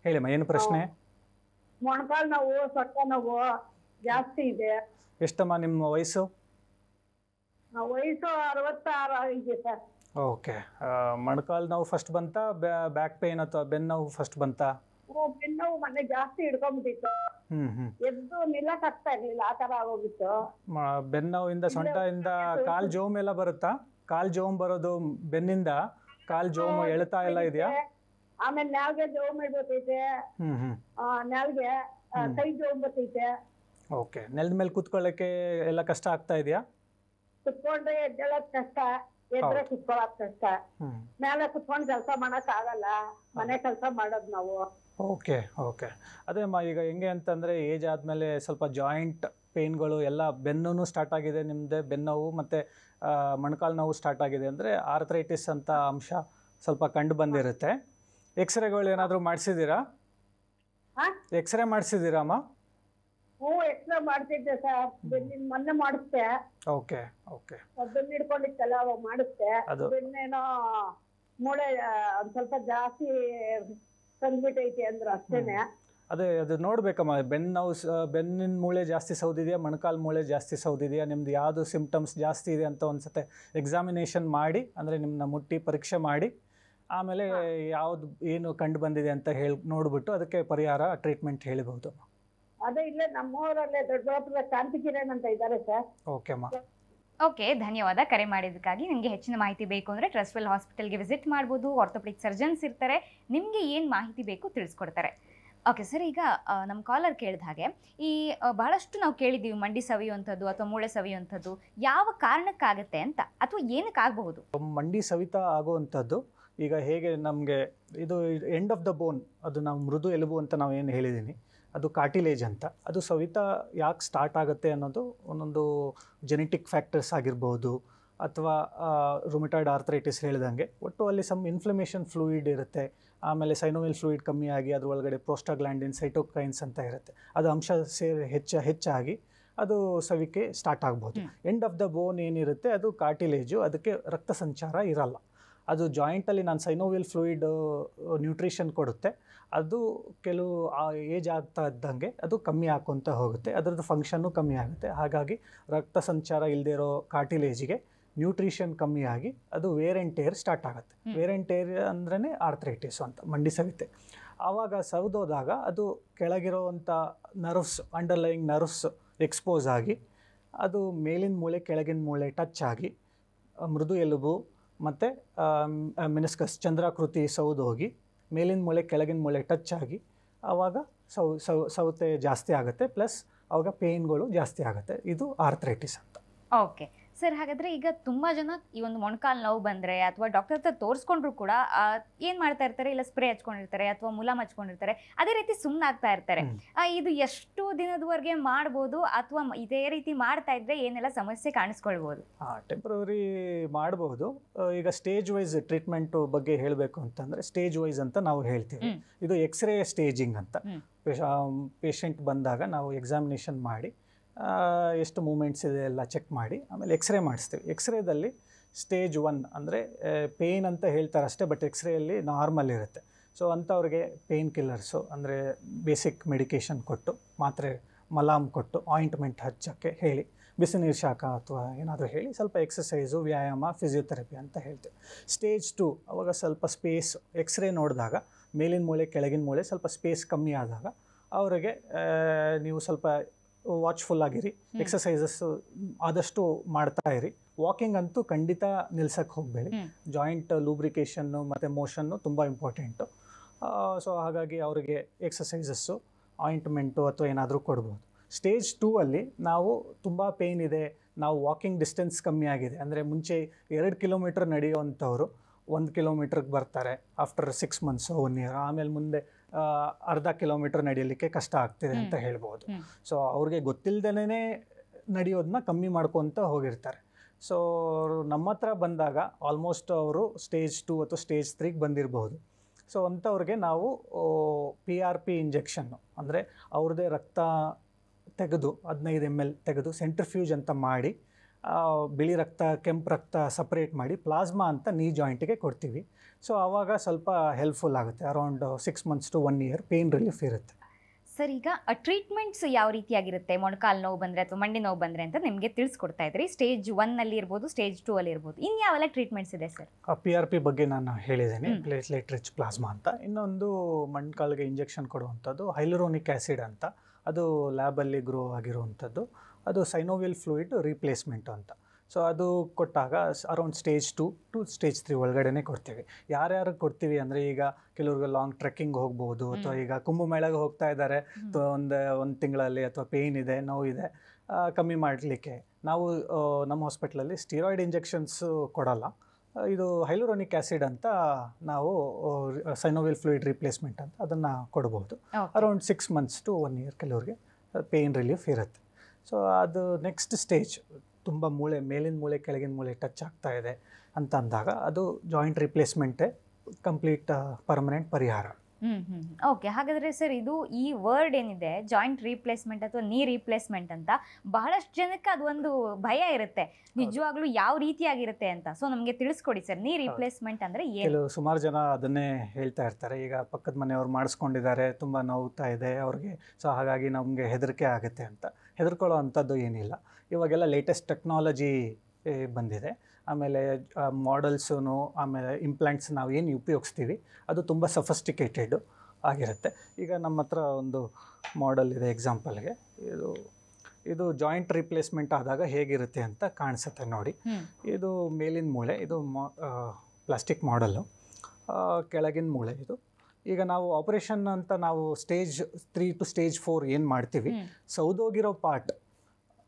ಹೇಳಿಮ್ಮ, ಏನು ಪ್ರಶ್ನೆ? ಮೊಣಕಾಲು ನೋವು, ಸೊಟ್ಟ ನೋವು ಜಾಸ್ತಿ ಇದೆ. ಎಷ್ಟಮ್ಮ ನಿಮ್ಮ ವಯಸ್ಸು? ವಯಸ್ಸು 66 ಇದೆ ಸರ್. ಓಕೆ, ಮೊಣಕಾಲು ನೋವು ಫಸ್ಟ್ ಬಂತಾ, ಬ್ಯಾಕ್ ಪೇನ್ ಅಥವಾ ಬೆನ್ನು ನೋವು ಫಸ್ಟ್ ಬಂತಾ? ಬೆನ್ನು ನೋವು ಮೊನ್ನೆ ಜಾಸ್ತಿ ಹಿಡ್ಕೊಂಡ್ಬಿಟ್ಟಿತ್ತು, ಎದ್ದು ನಿಲ್ಲಕ್ ಆಗ್ತಾ ಇರ್ಲಿಲ್ಲ, ಆ ತರ ಆಗೋಗಿತ್ತು. ಬೆನ್ನು ನೋವಿಂದ, ಸೊಂಟದಿಂದ ಕಾಲ್ ಜೋಮ್ ಎಲ್ಲ ಬರುತ್ತಾ? ಕಾಲ್ ಜೋಮ್ ಬರೋದು ಬೆನ್ನಿಂದ, ಕಾಲ್ ಜೋಮ್ ಎಳ್ತಾ ಎಲ್ಲ ಇದೆಯಾ? ಆಮೇಲೆ ನಾಲ್ಗೆ ಜೋಮ್ ಬರ್ತೈತೆ, ನಾಲ್ಗೆ ಕೈ ಜೋಮ್ ಬರ್ತೈತೆ. ಓಕೆ, ನೆಲದ ಮೇಲೆ ಕುತ್ಕೊಳ್ಳಕ್ಕೆ ಎಲ್ಲ ಕಷ್ಟ ಆಗ್ತಾ ಇದೆಯಾ? ಕುತ್ಕೊಂಡ್ರೆ ಎದ್ದೇಳಕ್ ಕಷ್ಟ, ಎದ್ರೆ ಕುತ್ಕೊಳಕ್ ಕಷ್ಟ. ಮೇಲೆ ಕುತ್ಕೊಂಡು ಕೆಲಸ ಮಾಡಕ್ ಆಗಲ್ಲ, ಮನೆ ಕೆಲಸ ಮಾಡೋದು ನಾವು. ಓಕೆ ಓಕೆ, ಅದೇಮ್ಮ, ಈಗ ಹೆಂಗೆ ಅಂತಂದರೆ ಏಜ್ ಆದಮೇಲೆ ಸ್ವಲ್ಪ ಜಾಯಿಂಟ್ ಪೇಯ್ನ್ಗಳು ಎಲ್ಲ, ಬೆನ್ನು ಸ್ಟಾರ್ಟ್ ಆಗಿದೆ ನಿಮ್ಮದೇ, ಬೆನ್ನೋವು ಮತ್ತು ಮೊಣಕಾಲು ನೋವು ಸ್ಟಾರ್ಟ್ ಆಗಿದೆ ಅಂದರೆ ಆರ್ಥ್ರೈಟಿಸ್ ಅಂತ ಅಂಶ ಸ್ವಲ್ಪ ಕಂಡು ಬಂದಿರುತ್ತೆ. ಎಕ್ಸ್ರೇಗಳು ಏನಾದರೂ ಮಾಡಿಸಿದ್ದೀರಾ? ಎಕ್ಸ್ರೇ ಮಾಡಿಸಿದ್ದೀರಾ ಅಮ್ಮ? ಎಕ್ಸ್ರೇ ಮಾಡ್ತಿದ್ದೆ ಸರ್, ಮೊನ್ನೆ ಮಾಡಿಸ್ದೆ. ಓಕೆ ಓಕೆ, ಬೆನ್ನು ಹಿಡ್ಕೊಂಡಿತ್ತಲ್ಲ ಅವಾಗ ಮಾಡಿಸ್ದೆ. ಬೆನ್ನೇನೋ ಮೂಳೆ ಒಂದ್ ಸ್ವಲ್ಪ ಜಾಸ್ತಿ ತಂದ್ಬಿಟ್ಟೈತಿ ಅಂದ್ರು, ಅಷ್ಟೇನೆ. ಅದೇ ಅದು ನೋಡ್ಬೇಕಮ್ಮ, ಬೆನ್ನಿನ ಮೂಳೆ ಜಾಸ್ತಿ ಸೌದಿದೆಯಾ, ಮೊಣಕಾಲು ಮೂಳೆ ಜಾಸ್ತಿ ಸೌದಿದೆಯಾ, ನಿಮ್ದು ಯಾವುದು ಸಿಂಪ್ಟಮ್ಸ್ ಜಾಸ್ತಿ ಇದೆ ಅಂತ ಒಂದ್ಸತೆ ಎಕ್ಸಾಮಿನೇಷನ್ ಮಾಡಿ, ಅಂದರೆ ನಿಮ್ಮನ್ನ ಮುಟ್ಟಿ ಪರೀಕ್ಷೆ ಮಾಡಿ, ಆಮೇಲೆ ಯಾವುದು ಏನು ಕಂಡು ಬಂದಿದೆ ಅಂತ ನೋಡ್ಬಿಟ್ಟು ಅದಕ್ಕೆ ಪರಿಹಾರ ಟ್ರೀಟ್ಮೆಂಟ್ ಹೇಳಿಬಹುದು. ಅದೇ ಇಲ್ಲೇ ನಮ್ಮೂರಲ್ಲೇ ದೊಡ್ಡಬಳ್ಳಾಪುರ ಕಾಂತಿ ಕಿರಣ್ ಅಂತ ಇದ್ದಾರೆ ಸರ್. ಓಕೆ ಅಮ್ಮ. ಓಕೆ, ಧನ್ಯವಾದ ಕರೆ ಮಾಡಿದ್ದಕ್ಕಾಗಿ. ನಿಮಗೆ ಹೆಚ್ಚಿನ ಮಾಹಿತಿ ಬೇಕು ಅಂದರೆ ಟ್ರಸ್ಟ್ವೆಲ್ ಹಾಸ್ಪಿಟಲ್ಗೆ ವಿಸಿಟ್ ಮಾಡ್ಬೋದು. ಆರ್ಥೋಪೆಡಿಕ್ ಸರ್ಜನ್ಸ್ ಇರ್ತಾರೆ, ನಿಮಗೆ ಏನು ಮಾಹಿತಿ ಬೇಕು ತಿಳಿಸ್ಕೊಡ್ತಾರೆ. ಓಕೆ ಸರ್, ಈಗ ನಮ್ಮ ಕಾಲರ್ ಕೇಳಿದ ಹಾಗೆ ಈ ಬಹಳಷ್ಟು ನಾವು ಕೇಳಿದ್ದೀವಿ ಮಂಡಿ ಸವಿಯುವಂಥದ್ದು ಅಥವಾ ಮೂಳೆ ಸವಿಯುವಂಥದ್ದು ಯಾವ ಕಾರಣಕ್ಕಾಗತ್ತೆ ಅಂತ, ಅಥವಾ ಏನಕ್ಕಾಗಬಹುದು? ಮಂಡಿ ಸವಿತ ಆಗುವಂಥದ್ದು ಈಗ ಹೇಗೆ ನಮಗೆ ಇದು ಎಂಡ್ ಆಫ್ ದ ಬೋನ್, ಅದು ನಾವು ಮೃದು ಎಲುಬು ಅಂತ ನಾವು ಏನು ಹೇಳಿದ್ದೀನಿ, ಅದು ಕಾರ್ಟಿಲೇಜ್ ಅಂತ. ಅದು ಸವಿತ ಯಾಕೆ ಸ್ಟಾರ್ಟ್ ಆಗುತ್ತೆ ಅನ್ನೋದು ಒಂದೊಂದು ಜೆನೆಟಿಕ್ ಫ್ಯಾಕ್ಟರ್ಸ್ ಆಗಿರ್ಬೋದು, ಅಥವಾ ರುಮಟಾಯ್ಡ್ ಆರ್ಥ್ರೈಟಿಸ್ ಹೇಳಿದಂಗೆ ಒಟ್ಟು ಅಲ್ಲಿ ಸಮ್ ಇನ್ಫ್ಲಮೇಷನ್ ಫ್ಲೂಯಿಡ್ ಇರುತ್ತೆ. ಆಮೇಲೆ ಸೈನೋವಿಯಲ್ ಫ್ಲೂಯಿಡ್ ಕಮ್ಮಿ ಆಗಿ ಅದರೊಳಗಡೆ ಪ್ರೋಸ್ಟಾಗ್ಲ್ಯಾಂಡಿನ್, ಸೈಟೋಕೈನ್ಸ್ ಅಂತ ಇರುತ್ತೆ, ಅದು ಅಂಶ ಹೆಚ್ಚಾಗಿ ಅದು ಸವಿಕೆ ಸ್ಟಾರ್ಟ್ ಆಗ್ಬೋದು. ಎಂಡ್ ಆಫ್ ದ ಬೋನ್ ಏನಿರುತ್ತೆ ಅದು ಕಾರ್ಟಿಲೇಜು, ಅದಕ್ಕೆ ರಕ್ತ ಸಂಚಾರ ಇರಲ್ಲ. ಅದು ಜಾಯಿಂಟಲ್ಲಿ ನಾನು ಸೈನೋವಿಯಲ್ ಫ್ಲೂಯಿಡ್ ನ್ಯೂಟ್ರಿಷನ್ ಕೊಡುತ್ತೆ, ಅದು ಕೆಲವು ಏಜ್ ಆಗ್ತಾ ಇದ್ದಂಗೆ ಅದು ಕಮ್ಮಿ ಆಕ್ಕೊತ ಹೋಗುತ್ತೆ, ಅದರದ್ದು ಫಂಕ್ಷನ್ನು ಕಮ್ಮಿ ಆಗುತ್ತೆ. ಹಾಗಾಗಿ ರಕ್ತ ಸಂಚಾರ ಇಲ್ಲದೆ ಇರೋ ಕಾರ್ಟಿಲೇಜಿಗೆ ನ್ಯೂಟ್ರಿಷನ್ ಕಮ್ಮಿ ಆಗಿ ಅದು ವೇರ್ ಆ್ಯಂಡ್ ಟೇರ್ ಸ್ಟಾರ್ಟ್ ಆಗುತ್ತೆ. ವೇರ್ ಆ್ಯಂಡ್ ಟೇರ್ ಅಂದ್ರೇ ಆರ್ಥ್ರೈಟಿಸ್ ಅಂತ, ಮಂಡಿ ಸವಿತೆ. ಆವಾಗ ಸವಿದೋದಾಗ ಅದು ಕೆಳಗಿರೋವಂಥ ನರ್ವ್ಸ್, ಅಂಡರ್ಲೈಯಿಂಗ್ ನರ್ವ್ಸ್ ಎಕ್ಸ್ಪೋಸ್ ಆಗಿ ಅದು ಮೇಲಿನ ಮೂಳೆ ಕೆಳಗಿನ ಮೂಳೆ ಟಚ್ ಆಗಿ ಮೃದು ಎಲುಬು ಮತ್ತು ಮೆನಿಸ್ಕಸ್ ಚಂದ್ರಾಕೃತಿ ಸೌದೋಗಿ ಮೇಲಿನ ಮೂಳೆ ಕೆಳಗಿನ ಮೂಳೆ ಟಚ್ ಆಗಿ ಆವಾಗ ಸೌತೆ ಜಾಸ್ತಿ ಆಗುತ್ತೆ, ಪ್ಲಸ್ ಆವಾಗ ಪೇಯ್ನ್ಗಳು ಜಾಸ್ತಿ ಆಗುತ್ತೆ. ಇದು ಆರ್ಥ್ರೈಟಿಸ್ ಅಂತ. ಓಕೆ ಸರ್, ಹಾಗಾದರೆ ಈಗ ತುಂಬ ಜನ ಈ ಒಂದು ಮೊಣಕಾಲು ನೋವು ಬಂದರೆ ಅಥವಾ ಡಾಕ್ಟರ್ ಹತ್ರ ತೋರಿಸ್ಕೊಂಡ್ರು ಕೂಡ ಏನು ಮಾಡ್ತಾ ಇರ್ತಾರೆ, ಇಲ್ಲ ಸ್ಪ್ರೇ ಹಚ್ಕೊಂಡಿರ್ತಾರೆ ಅಥವಾ ಮುಲಾಮ್ ಹಚ್ಕೊಂಡಿರ್ತಾರೆ, ಅದೇ ರೀತಿ ಸುಮ್ಮನಾಗ್ತಾ ಇರ್ತಾರೆ. ಇದು ಎಷ್ಟು ದಿನದವರೆಗೆ ಮಾಡ್ಬೋದು, ಅಥವಾ ಇದೇ ರೀತಿ ಮಾಡ್ತಾ ಇದ್ರೆ ಏನೆಲ್ಲ ಸಮಸ್ಯೆ ಕಾಣಿಸ್ಕೊಳ್ಬೋದು? ಟೆಂಪ್ರವರಿ ಮಾಡ್ಬೋದು. ಈಗ ಸ್ಟೇಜ್ ವೈಸ್ ಟ್ರೀಟ್ಮೆಂಟು ಬಗ್ಗೆ ಹೇಳಬೇಕು ಅಂತಂದರೆ ಸ್ಟೇಜ್ ವೈಸ್ ಅಂತ ನಾವು ಹೇಳ್ತೀವಿ. ಇದು ಎಕ್ಸ್ರೇ ಸ್ಟೇಜಿಂಗ್ ಅಂತ. ಪೇಷಂಟ್ ಬಂದಾಗ ನಾವು ಎಕ್ಸಾಮಿನೇಷನ್ ಮಾಡಿ ಎಷ್ಟು ಮೂಮೆಂಟ್ಸ್ ಇದೆ ಎಲ್ಲ ಚೆಕ್ ಮಾಡಿ ಆಮೇಲೆ ಎಕ್ಸ್ರೇ ಮಾಡಿಸ್ತೀವಿ. ಎಕ್ಸ್ರೇದಲ್ಲಿ ಸ್ಟೇಜ್ 1 ಅಂದರೆ ಪೇಯ್ನ್ ಅಂತ ಹೇಳ್ತಾರೆ ಅಷ್ಟೇ, ಬಟ್ ಎಕ್ಸ್ರೇಯಲ್ಲಿ ನಾರ್ಮಲ್ ಇರುತ್ತೆ. ಸೊ ಅಂಥವ್ರಿಗೆ ಪೇಯ್ನ್ ಕಿಲ್ಲರ್ಸು ಅಂದರೆ ಬೇಸಿಕ್ ಮೆಡಿಕೇಷನ್ ಕೊಟ್ಟು, ಮಾತ್ರೆ ಮಲಾಮ್ ಕೊಟ್ಟು, ಆಯಿಂಟ್ಮೆಂಟ್ ಹಚ್ಚೋಕ್ಕೆ ಹೇಳಿ, ಬಿಸಿ ನೀರು ಶಾಖ ಅಥವಾ ಏನಾದರೂ ಹೇಳಿ ಸ್ವಲ್ಪ ಎಕ್ಸಸೈಸು, ವ್ಯಾಯಾಮ, ಫಿಸಿಯೋಥೆರಪಿ ಅಂತ ಹೇಳ್ತೀವಿ. ಸ್ಟೇಜ್ 2 ಅವಾಗ ಸ್ವಲ್ಪ ಸ್ಪೇಸ್, ಎಕ್ಸ್ರೇ ನೋಡಿದಾಗ ಮೇಲಿನ ಮೂಳೆ ಕೆಳಗಿನ ಮೂಳೆ ಸ್ವಲ್ಪ ಸ್ಪೇಸ್ ಕಮ್ಮಿ ಆದಾಗ ಅವರಿಗೆ ನೀವು ಸ್ವಲ್ಪ ವಾಚ್ಫುಲ್ ಆಗಿರಿ, ಎಕ್ಸಸೈಸಸ್ ಆದಷ್ಟು ಮಾಡ್ತಾ ಇರಿ. ವಾಕಿಂಗ್ ಅಂತೂ ಖಂಡಿತ ನಿಲ್ಸಕ್ಕೆ ಹೋಗಬೇಡಿ. ಜಾಯಿಂಟ್ ಲೂಬ್ರಿಕೇಷನ್ನು ಮತ್ತು ಮೋಷನ್ನು ತುಂಬ ಇಂಪಾರ್ಟೆಂಟು. ಸೊ ಹಾಗಾಗಿ ಅವರಿಗೆ ಎಕ್ಸಸೈಸಸ್ಸು, ಆಯಿಂಟ್ಮೆಂಟು ಅಥವಾ ಏನಾದರೂ ಕೊಡ್ಬೋದು. ಸ್ಟೇಜ್ 2 ಅಲ್ಲಿ ನಾವು ತುಂಬ ಪೇಯ್ನ್ ಇದೆ, ನಾವು ವಾಕಿಂಗ್ ಡಿಸ್ಟೆನ್ಸ್ ಕಮ್ಮಿ ಆಗಿದೆ ಅಂದರೆ ಮುಂಚೆ 2 ಕಿಲೋಮೀಟರ್ ನಡೆಯುವಂಥವ್ರು 1 ಕಿಲೋಮೀಟ್ರಿಗೆ ಬರ್ತಾರೆ ಆಫ್ಟರ್ 6 months 1 year. ಆಮೇಲೆ ಮುಂದೆ ಅರ್ಧ ಕಿಲೋಮೀಟರ್ ನಡೆಯಲಿಕ್ಕೆ ಕಷ್ಟ ಆಗ್ತಿದೆ ಅಂತ ಹೇಳ್ಬೋದು. ಸೊ ಅವ್ರಿಗೆ ಗೊತ್ತಿಲ್ಲದೇ ನಡೆಯೋದನ್ನ ಕಮ್ಮಿ ಮಾಡ್ಕೊತ ಹೋಗಿರ್ತಾರೆ. ಸೊ ನಮ್ಮ ಹತ್ರ ಬಂದಾಗ ಆಲ್ಮೋಸ್ಟ್ ಅವರು ಸ್ಟೇಜ್ 2 ಅಥವಾ ಸ್ಟೇಜ್ 3ಗೆ ಬಂದಿರಬಹುದು. ಸೊ ಅಂಥವ್ರಿಗೆ ನಾವು PRP ಇಂಜೆಕ್ಷನ್ನು ಅಂದರೆ ಅವ್ರದ್ದೇ ರಕ್ತ ತೆಗೆದು 15 ml ತೆಗೆದು ಸೆಂಟ್ರಿಫ್ಯೂಜ್ ಅಂತ ಮಾಡಿ ಬಿಳಿ ರಕ್ತ ಕೆಂಪು ರಕ್ತ ಸಪ್ರೇಟ್ ಮಾಡಿ ಪ್ಲಾಸ್ಮಾ ಅಂತ ನೀ ಜಾಯಿಂಟಿಗೆ ಕೊಡ್ತೀವಿ. ಸೊ ಆವಾಗ ಸ್ವಲ್ಪ ಹೆಲ್ಪ್ಫುಲ್ ಆಗುತ್ತೆ. Around 6 months to 1 year pain relief ಇರುತ್ತೆ. ಸರ್, ಈಗ ಟ್ರೀಟ್ಮೆಂಟ್ಸ್ ಯಾವ ರೀತಿಯಾಗಿರುತ್ತೆ? ಮೊಣಕಾಲು ನೋವು ಬಂದರೆ ಅಥವಾ ಮಂಡಿ ನೋವು ಬಂದರೆ ಅಂತ ನಿಮಗೆ ತಿಳಿಸ್ಕೊಡ್ತಾ ಇದ್ರಿ. ಸ್ಟೇಜ್ 1 ಇರ್ಬೋದು, ಸ್ಟೇಜ್ 2 ಇರ್ಬೋದು. ಇನ್ನು ಯಾವೆಲ್ಲ ಟ್ರೀಟ್ಮೆಂಟ್ಸ್ ಇದೆ ಸರ್? PRP ಬಗ್ಗೆ ನಾನು ಹೇಳಿದ್ದೀನಿ, ಪ್ಲೇಟ್ಲೆಟ್ ರಿಚ್ ಪ್ಲಾಸ್ಮಾ ಅಂತ. ಇನ್ನೊಂದು ಮೊಣಕಾಲಿಗೆ ಇಂಜೆಕ್ಷನ್ ಕೊಡುವಂಥದ್ದು ಹೈಲುರೋನಿಕ್ ಆ್ಯಸಿಡ್ ಅಂತ. ಅದು ಲ್ಯಾಬಲ್ಲಿ ಗ್ರೋ ಆಗಿರುವಂಥದ್ದು. ಅದು ಸೈನೋವಿಯಲ್ ಫ್ಲೂಯಿಡ್ ರೀಪ್ಲೇಸ್ಮೆಂಟ್ ಅಂತ. ಸೊ ಅದು ಕೊಟ್ಟಾಗ ಅರೌಂಡ್ ಸ್ಟೇಜ್ 2 to ಸ್ಟೇಜ್ 3 ಒಳಗಡೆ ಕೊಡ್ತೀವಿ. ಯಾರ್ಯಾರು ಕೊಡ್ತೀವಿ ಅಂದರೆ ಈಗ ಕೆಲವ್ರಿಗೆ ಲಾಂಗ್ ಟ್ರೆಕ್ಕಿಂಗ್ ಹೋಗ್ಬೋದು, ಅಥವಾ ಈಗ ಕುಂಭಮೇಳಗೆ ಹೋಗ್ತಾ ಇದ್ದಾರೆ, ಒಂದು ತಿಂಗಳಲ್ಲಿ ಅಥವಾ ಪೇಯ್ನ್ ಇದೆ, ನೋವಿದೆ, ಕಮ್ಮಿ ಮಾಡಲಿಕ್ಕೆ ನಾವು ನಮ್ಮ ಹಾಸ್ಪಿಟ್ಲಲ್ಲಿ ಸ್ಟೀರಾಯ್ಡ್ ಇಂಜೆಕ್ಷನ್ಸು ಕೊಡಲ್ಲ. ಇದು ಹೈಲುರೋನಿಕ್ ಆ್ಯಸಿಡ್ ಅಂತ ನಾವು ಸೈನೋವಿಯಲ್ ಫ್ಲೂಯಿಡ್ ರೀಪ್ಲೇಸ್ಮೆಂಟ್ ಅಂತ ಅದನ್ನು ಕೊಡ್ಬೋದು. ಅರೌಂಡ್ 6 months to 1 year ಕೆಲವ್ರಿಗೆ ಪೇಯ್ನ್ ರಿಲೀಫ್ ಇರುತ್ತೆ. ಸೊ ಅದು ನೆಕ್ಸ್ಟ್ ಸ್ಟೇಜ್ ತುಂಬ ಮೂಳೆ, ಮೇಲಿನ ಮೂಳೆ ಕೆಳಗಿನ ಮೂಳೆ ಟಚ್ ಆಗ್ತಾ ಇದೆ ಅಂತ ಅಂದಾಗ ಅದು ಜಾಯಿಂಟ್ ರಿಪ್ಲೇಸ್ಮೆಂಟೇ ಕಂಪ್ಲೀಟ್ ಪರ್ಮನೆಂಟ್ ಪರಿಹಾರ. ಓಕೆ, ಹಾಗಾದರೆ ಸರ್ ಇದು ಈ ವರ್ಡ್ ಏನಿದೆ ಜಾಯಿಂಟ್ ರೀಪ್ಲೇಸ್ಮೆಂಟ್ ಅಥವಾ ನೀ ರೀಪ್ಲೇಸ್ಮೆಂಟ್ ಅಂತ, ಬಹಳಷ್ಟು ಜನಕ್ಕೆ ಅದೊಂದು ಭಯ ಇರುತ್ತೆ, ನಿಜವಾಗ್ಲೂ ಯಾವ ರೀತಿಯಾಗಿರುತ್ತೆ ಅಂತ. ಸೊ ನಮಗೆ ತಿಳಿಸ್ಕೊಡಿ ಸರ್, ನೀ ರೀಪ್ಲೇಸ್ಮೆಂಟ್ ಅಂದರೆ ಏನು? ಸುಮಾರು ಜನ ಅದನ್ನೇ ಹೇಳ್ತಾ ಇರ್ತಾರೆ. ಈಗ ಪಕ್ಕದ ಮನೆಯವ್ರು ಮಾಡಿಸ್ಕೊಂಡಿದ್ದಾರೆ, ತುಂಬ ನೋವ್ತಾ ಇದೆ ಅವ್ರಿಗೆ, ಸೊ ಹಾಗಾಗಿ ನಮಗೆ ಹೆದರಿಕೆ ಆಗುತ್ತೆ ಅಂತ. ಹೆದರ್ಕೊಳ್ಳೋ ಅಂಥದ್ದು ಏನಿಲ್ಲ. ಇವಾಗೆಲ್ಲ ಲೇಟೆಸ್ಟ್ ಟೆಕ್ನಾಲಜಿ ಬಂದಿದೆ. ಆಮೇಲೆ ಮಾಡೆಲ್ಸೂ, ಆಮೇಲೆ ಇಂಪ್ಲಾಂಟ್ಸ್ ನಾವು ಏನು ಉಪಯೋಗಿಸ್ತೀವಿ ಅದು ತುಂಬ ಸಫಿಸ್ಟಿಕೇಟೆಡ್ ಆಗಿರುತ್ತೆ. ಈಗ ನಮ್ಮ ಹತ್ರ ಒಂದು ಮಾಡೆಲ್ ಇದೆ ಎಕ್ಸಾಂಪಲ್ಗೆ. ಇದು ಜಾಯಿಂಟ್ ರಿಪ್ಲೇಸ್ಮೆಂಟ್ ಆದಾಗ ಹೇಗಿರುತ್ತೆ ಅಂತ ಕಾಣಿಸುತ್ತೆ ನೋಡಿ. ಇದು ಮೇಲಿನ ಮೂಳೆ, ಇದು ಪ್ಲಾಸ್ಟಿಕ್ ಮಾಡೆಲ್ಲು. ಕೆಳಗಿನ ಮೂಳೆ ಇದು. ಈಗ ನಾವು ಆಪರೇಷನ್ ಅಂತ ನಾವು ಸ್ಟೇಜ್ 3 to ಸ್ಟೇಜ್ 4 ಏನು ಮಾಡ್ತೀವಿ, ಸೌದೋಗಿರೋ ಪಾರ್ಟ್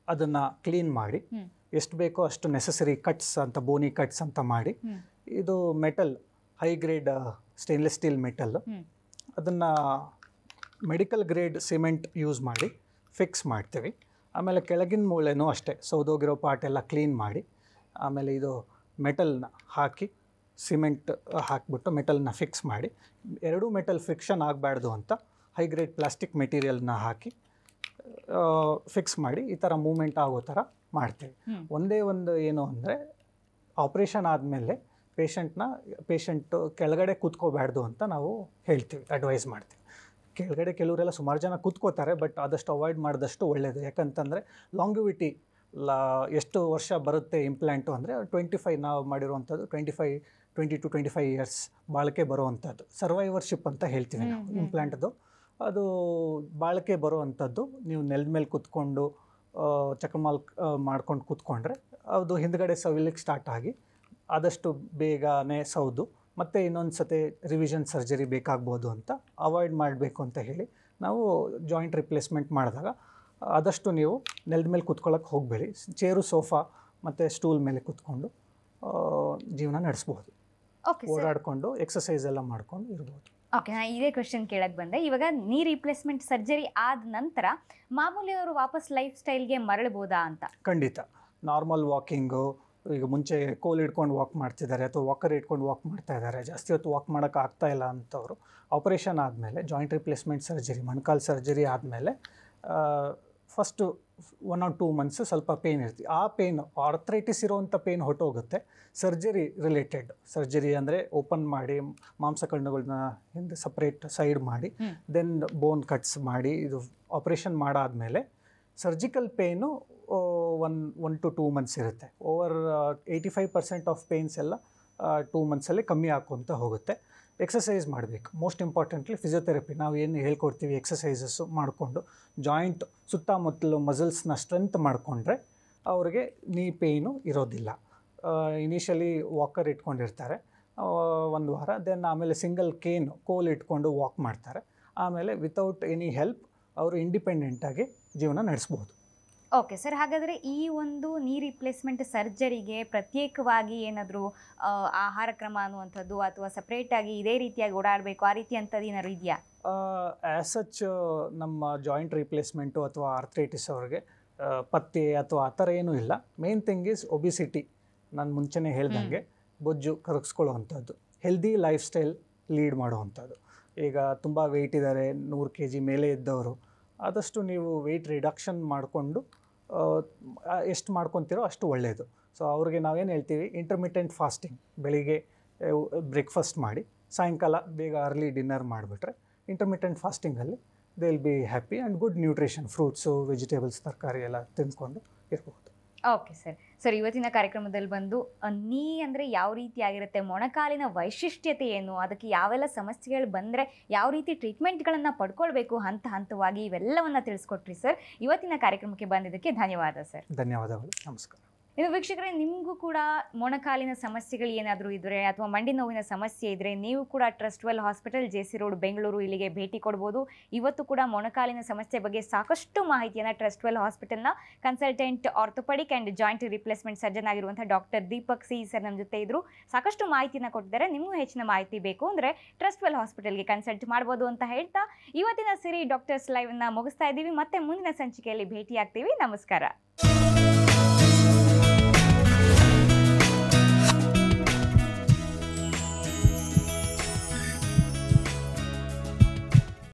ಅದನ್ನು ಕ್ಲೀನ್ ಮಾಡಿ ಎಷ್ಟು ಬೇಕೋ ಅಷ್ಟು ನೆಸಸರಿ ಕಟ್ಸ್ ಅಂತ, ಬೋನಿ ಕಟ್ಸ್ ಅಂತ ಮಾಡಿ, ಇದು metal, high grade stainless steel metal, ಅದನ್ನು ಮೆಡಿಕಲ್ ಗ್ರೇಡ್ ಸಿಮೆಂಟ್ ಯೂಸ್ ಮಾಡಿ ಫಿಕ್ಸ್ ಮಾಡ್ತೀವಿ. ಆಮೇಲೆ ಕೆಳಗಿನ ಮೂಳೆನೂ ಅಷ್ಟೇ ಸೌದೋಗಿರೋ ಪಾರ್ಟ್ ಎಲ್ಲ ಕ್ಲೀನ್ ಮಾಡಿ, ಆಮೇಲೆ ಇದು ಮೆಟಲ್ನ ಹಾಕಿ ಸಿಮೆಂಟ್ ಹಾಕಿಬಿಟ್ಟು ಮೆಟಲ್ನ ಫಿಕ್ಸ್ ಮಾಡಿ, ಎರಡೂ ಮೆಟಲ್ ಫ್ರಿಕ್ಷನ್ ಆಗಬಾರ್ದು ಅಂತ ಹೈ ಗ್ರೇಡ್ ಪ್ಲಾಸ್ಟಿಕ್ ಮೆಟೀರಿಯಲ್ನ ಹಾಕಿ ಫಿಕ್ಸ್ ಮಾಡಿ ಈ ಥರ ಮೂಮೆಂಟ್ ಆಗೋ ಥರ ಮಾಡ್ತೀವಿ. ಒಂದೇ ಒಂದು ಏನು ಅಂದರೆ ಆಪ್ರೇಷನ್ ಆದಮೇಲೆ ಪೇಷಂಟು ಕೆಳಗಡೆ ಕೂತ್ಕೋಬಾರ್ದು ಅಂತ ನಾವು ಹೇಳ್ತೀವಿ, ಅಡ್ವೈಸ್ ಮಾಡ್ತೀವಿ. ಕೆಳಗಡೆ ಕೆಲವರೆಲ್ಲ ಸುಮಾರು ಜನ ಕೂತ್ಕೋತಾರೆ, ಬಟ್ ಆದಷ್ಟು ಅವಾಯ್ಡ್ ಮಾಡಿದಷ್ಟು ಒಳ್ಳೆಯದು. ಯಾಕಂತಂದರೆ ಲಾಂಗಿವಿಟಿ ಎಷ್ಟು ವರ್ಷ ಬರುತ್ತೆ ಇಂಪ್ಲಾಂಟು ಅಂದರೆ 25, ನಾವು ಮಾಡಿರುವಂಥದ್ದು 20 to 25 years ಬಾಳಿಕೆ ಬರುವಂಥದ್ದು ಸರ್ವೈವರ್ಶಿಪ್ ಅಂತ ಹೇಳ್ತೀವಿ ನಾವು ಇಂಪ್ಲಾಂಟ್ದು. ಅದು ಬಾಳಿಕೆ ಬರುವಂಥದ್ದು. ನೀವು ನೆಲದ ಮೇಲೆ ಕೂತ್ಕೊಂಡು ಚಕಮಾಲ್ ಮಾಡ್ಕೊಂಡು ಕೂತ್ಕೊಂಡ್ರೆ ಅದು ಹಿಂದ್ಗಡೆ ಸವಿಲಿಕ್ಕೆ ಸ್ಟಾರ್ಟ್ ಆಗಿ ಆದಷ್ಟು ಬೇಗನೆ ಸೌದು ಮತ್ತು ಇನ್ನೊಂದು ಸತಿ ರಿವಿಷನ್ ಸರ್ಜರಿ ಬೇಕಾಗ್ಬೋದು ಅಂತ ಅವಾಯ್ಡ್ ಮಾಡಬೇಕು ಅಂತ ಹೇಳಿ ನಾವು ಜಾಯಿಂಟ್ ರಿಪ್ಲೇಸ್ಮೆಂಟ್ ಮಾಡಿದಾಗ ಆದಷ್ಟು ನೀವು ನೆಲದ ಮೇಲೆ ಕೂತ್ಕೊಳ್ಳೋಕೆ ಹೋಗಬೇಡಿ. ಚೇರು, ಸೋಫಾ ಮತ್ತು ಸ್ಟೂಲ್ ಮೇಲೆ ಕೂತ್ಕೊಂಡು ಜೀವನ ನಡೆಸ್ಬೋದು. ಓಡಾಡಿಕೊಂಡು ಎಕ್ಸಸೈಸ್ ಎಲ್ಲ ಮಾಡ್ಕೊಂಡು ಇರ್ಬೋದು. ಓಕೆ, ನಾನು ಇದೇ ಕ್ವೆಶ್ಚನ್ ಕೇಳಕ್ಕೆ ಬಂದೆ. ಇವಾಗ ನೀ ರೀಪ್ಲೇಸ್ಮೆಂಟ್ ಸರ್ಜರಿ ಆದ ನಂತರ ಮಾಮೂಲಿಯವರು ವಾಪಸ್ ಲೈಫ್ ಸ್ಟೈಲ್ಗೆ ಮರಳಬಹುದಾ ಅಂತ? ಖಂಡಿತ. ನಾರ್ಮಲ್ ವಾಕಿಂಗು, ಈಗ ಮುಂಚೆ ಕೋಲ್ ಇಟ್ಕೊಂಡು ವಾಕ್ ಮಾಡ್ತಿದ್ದಾರೆ ಅಥವಾ ವಾಕರ್ ಇಟ್ಕೊಂಡು ವಾಕ್ ಮಾಡ್ತಾ ಇದ್ದಾರೆ, ಜಾಸ್ತಿ ಹೊತ್ತು ವಾಕ್ ಮಾಡೋಕ್ಕೆ ಆಗ್ತಾ ಇಲ್ಲ ಅಂತವರು ಆಪ್ರೇಷನ್ ಆದಮೇಲೆ ಜಾಯಿಂಟ್ ರಿಪ್ಲೇಸ್ಮೆಂಟ್ ಸರ್ಜರಿ, ಮೊಣಕಾಲು ಸರ್ಜರಿ ಆದಮೇಲೆ ಫಸ್ಟು 1 or 2 months ಸ್ವಲ್ಪ ಪೇಯ್ನ್ ಇರ್ತೀವಿ. ಆ ಪೇಯ್ನು ಆರ್ಥ್ರೈಟಿಸ್ ಇರೋವಂಥ ಪೇಯ್ನ್ ಹೊಟ್ಟೋಗುತ್ತೆ. ಸರ್ಜರಿ ರಿಲೇಟೆಡ್ ಸರ್ಜರಿ ಅಂದರೆ ಓಪನ್ ಮಾಡಿ ಮಾಂಸಖಂಡಗಳನ್ನ ಹಿಂದೆ ಸಪ್ರೇಟ್ ಸೈಡ್ ಮಾಡಿ ದೆನ್ ಬೋನ್ ಕಟ್ಸ್ ಮಾಡಿ ಇದು ಆಪ್ರೇಷನ್ ಮಾಡಾದಮೇಲೆ ಸರ್ಜಿಕಲ್ ಪೇಯ್ನು 1 to 2 months ಇರುತ್ತೆ. ಓವರ್ 85% ಆಫ್ ಪೇಯ್ನ್ಸ್ ಎಲ್ಲ 2 monthsಲ್ಲಿ ಕಮ್ಮಿ ಹಾಕೊಂತ ಹೋಗುತ್ತೆ. ಎಕ್ಸಸೈಸ್ ಮಾಡಬೇಕು. ಮೋಸ್ಟ್ ಇಂಪಾರ್ಟೆಂಟ್ಲಿ ಫಿಸಿಯೋಥೆರಪಿ ನಾವು ಏನು ಹೇಳ್ಕೊಡ್ತೀವಿ ಎಕ್ಸಸೈಸಸ್ಸು ಮಾಡಿಕೊಂಡು ಜಾಯಿಂಟ್ ಸುತ್ತಮುತ್ತಲು ಮಸಲ್ಸ್ನ ಸ್ಟ್ರೆಂತ್ ಮಾಡಿಕೊಂಡ್ರೆ ಅವ್ರಿಗೆ ನೀ ಪೇಯ್ನು ಇರೋದಿಲ್ಲ. ಇನಿಷಿಯಲಿ ವಾಕರ್ ಇಟ್ಕೊಂಡಿರ್ತಾರೆ 1 ವಾರ, ದೆನ್ ಆಮೇಲೆ ಸಿಂಗಲ್ ಕೋಲ್ ಇಟ್ಕೊಂಡು ವಾಕ್ ಮಾಡ್ತಾರೆ. ಆಮೇಲೆ ವಿತೌಟ್ ಎನಿ ಹೆಲ್ಪ್ ಅವರು ಇಂಡಿಪೆಂಡೆಂಟಾಗಿ ಜೀವನ ನಡೆಸ್ಬೋದು. ಓಕೆ ಸರ್, ಹಾಗಾದರೆ ಈ ಒಂದು ನೀ ರಿಪ್ಲೇಸ್ಮೆಂಟ್ ಸರ್ಜರಿಗೆ ಪ್ರತ್ಯೇಕವಾಗಿ ಏನಾದರೂ ಆಹಾರ ಕ್ರಮ ಅನ್ನುವಂಥದ್ದು ಅಥವಾ ಸಪ್ರೇಟಾಗಿ ಇದೇ ರೀತಿಯಾಗಿ ಓಡಾಡಬೇಕು ಆ ರೀತಿ ಅಂಥದ್ದು ಏನಾದ್ರು ಇದೆಯಾ? ಆ್ಯಸ್ ಸಚ್ ನಮ್ಮ ಜಾಯಿಂಟ್ ರಿಪ್ಲೇಸ್ಮೆಂಟು ಅಥವಾ ಆರ್ಥ್ರೈಟಿಸ್ ಅವ್ರಿಗೆ ಪಥ್ಯ ಅಥವಾ ಆ ಥರ ಏನೂ ಇಲ್ಲ. Main thing is obesity. ನಾನು ಮುಂಚೆನೇ ಹೇಳ್ದಂಗೆ ಬೊಜ್ಜು ಕರಗಿಸ್ಕೊಳ್ಳೋವಂಥದ್ದು, ಹೆಲ್ದಿ ಲೈಫ್ ಸ್ಟೈಲ್ ಲೀಡ್ ಮಾಡೋವಂಥದ್ದು. ಈಗ ತುಂಬ ವೆಯ್ಟ್ ಇದ್ದಾರೆ, 100 kg ಮೇಲೆ ಇದ್ದವರು, ಆದಷ್ಟು ನೀವು ವೆಯ್ಟ್ ರಿಡಕ್ಷನ್ ಮಾಡಿಕೊಂಡು ಎಷ್ಟು ಮಾಡ್ಕೊತೀರೋ ಅಷ್ಟು ಒಳ್ಳೆಯದು. ಸೊ ಅವ್ರಿಗೆ ನಾವೇನು ಹೇಳ್ತೀವಿ, ಇಂಟರ್ಮಿಟೆಂಟ್ ಫಾಸ್ಟಿಂಗ್, ಬೆಳಿಗ್ಗೆ ಬ್ರೇಕ್ಫಾಸ್ಟ್ ಮಾಡಿ ಸಾಯಂಕಾಲ ಬೇಗ ಅರ್ಲಿ ಡಿನ್ನರ್ ಮಾಡಿಬಿಟ್ರೆ ಇಂಟರ್ಮಿಟೆಂಟ್ ಫಾಸ್ಟಿಂಗಲ್ಲಿ they will be happy and good nutrition, fruits, vegetables, ತರಕಾರಿ ಎಲ್ಲ ತಿಂದ್ಕೊಂಡು ಇರ್ಬೋದು. ಓಕೆ ಸರ್, ಇವತ್ತಿನ ಕಾರ್ಯಕ್ರಮದಲ್ಲಿ ಬಂದು ನೀ ಅಂದರೆ ಯಾವ ರೀತಿ ಆಗಿರುತ್ತೆ, ಮೊಣಕಾಲಿನ ವೈಶಿಷ್ಟ್ಯತೆ ಏನು, ಅದಕ್ಕೆ ಯಾವೆಲ್ಲ ಸಮಸ್ಯೆಗಳು ಬಂದರೆ ಯಾವ ರೀತಿ ಟ್ರೀಟ್ಮೆಂಟ್ಗಳನ್ನು ಪಡ್ಕೊಳ್ಬೇಕು ಹಂತವಾಗಿ ಇವೆಲ್ಲವನ್ನು ತಿಳಿಸ್ಕೊಟ್ರಿ ಸರ್. ಇವತ್ತಿನ ಕಾರ್ಯಕ್ರಮಕ್ಕೆ ಬಂದಿದ್ದಕ್ಕೆ ಧನ್ಯವಾದ ಸರ್. ಧನ್ಯವಾದಗಳು, ನಮಸ್ಕಾರ. ಇನ್ನು ವೀಕ್ಷಕರೇ, ನಿಮಗೂ ಕೂಡ ಮೊಣಕಾಲಿನ ಸಮಸ್ಯೆಗಳು ಏನಾದರೂ ಇದ್ದರೆ ಅಥವಾ ಮಂಡಿ ನೋವಿನ ಸಮಸ್ಯೆ ಇದ್ದರೆ ನೀವು ಕೂಡ Trustwell hospital, JC road, Bengaluru ಇಲ್ಲಿಗೆ ಭೇಟಿ ಕೊಡ್ಬೋದು. ಇವತ್ತು ಕೂಡ ಮೊಣಕಾಲಿನ ಸಮಸ್ಯೆ ಬಗ್ಗೆ ಸಾಕಷ್ಟು ಮಾಹಿತಿಯನ್ನು ಟ್ರಸ್ಟ್ವೆಲ್ ಹಾಸ್ಪಿಟಲ್ನ consultant orthopaedic and joint replacement surgeon ಆಗಿರುವಂಥ ಡಾಕ್ಟರ್ ದೀಪಕ್ ಸಿ ಸರ್ ನಮ್ಮ ಜೊತೆ ಇದ್ದರು. ಸಾಕಷ್ಟು ಮಾಹಿತಿನ ಕೊಟ್ಟಿದ್ದಾರೆ. ನಿಮಗೂ ಹೆಚ್ಚಿನ ಮಾಹಿತಿ ಬೇಕು ಅಂದರೆ ಟ್ರಸ್ಟ್ವೆಲ್ ಹಾಸ್ಪಿಟಲ್ಗೆ ಕನ್ಸಲ್ಟ್ ಮಾಡ್ಬೋದು ಅಂತ ಹೇಳ್ತಾ ಇವತ್ತಿನ ಸಿರಿ ಡಾಕ್ಟರ್ಸ್ ಲೈವ್ನ ಮುಗಿಸ್ತಾ ಇದ್ದೀವಿ. ಮತ್ತೆ ಮುಂದಿನ ಸಂಚಿಕೆಯಲ್ಲಿ ಭೇಟಿ ಆಗ್ತೀವಿ. ನಮಸ್ಕಾರ.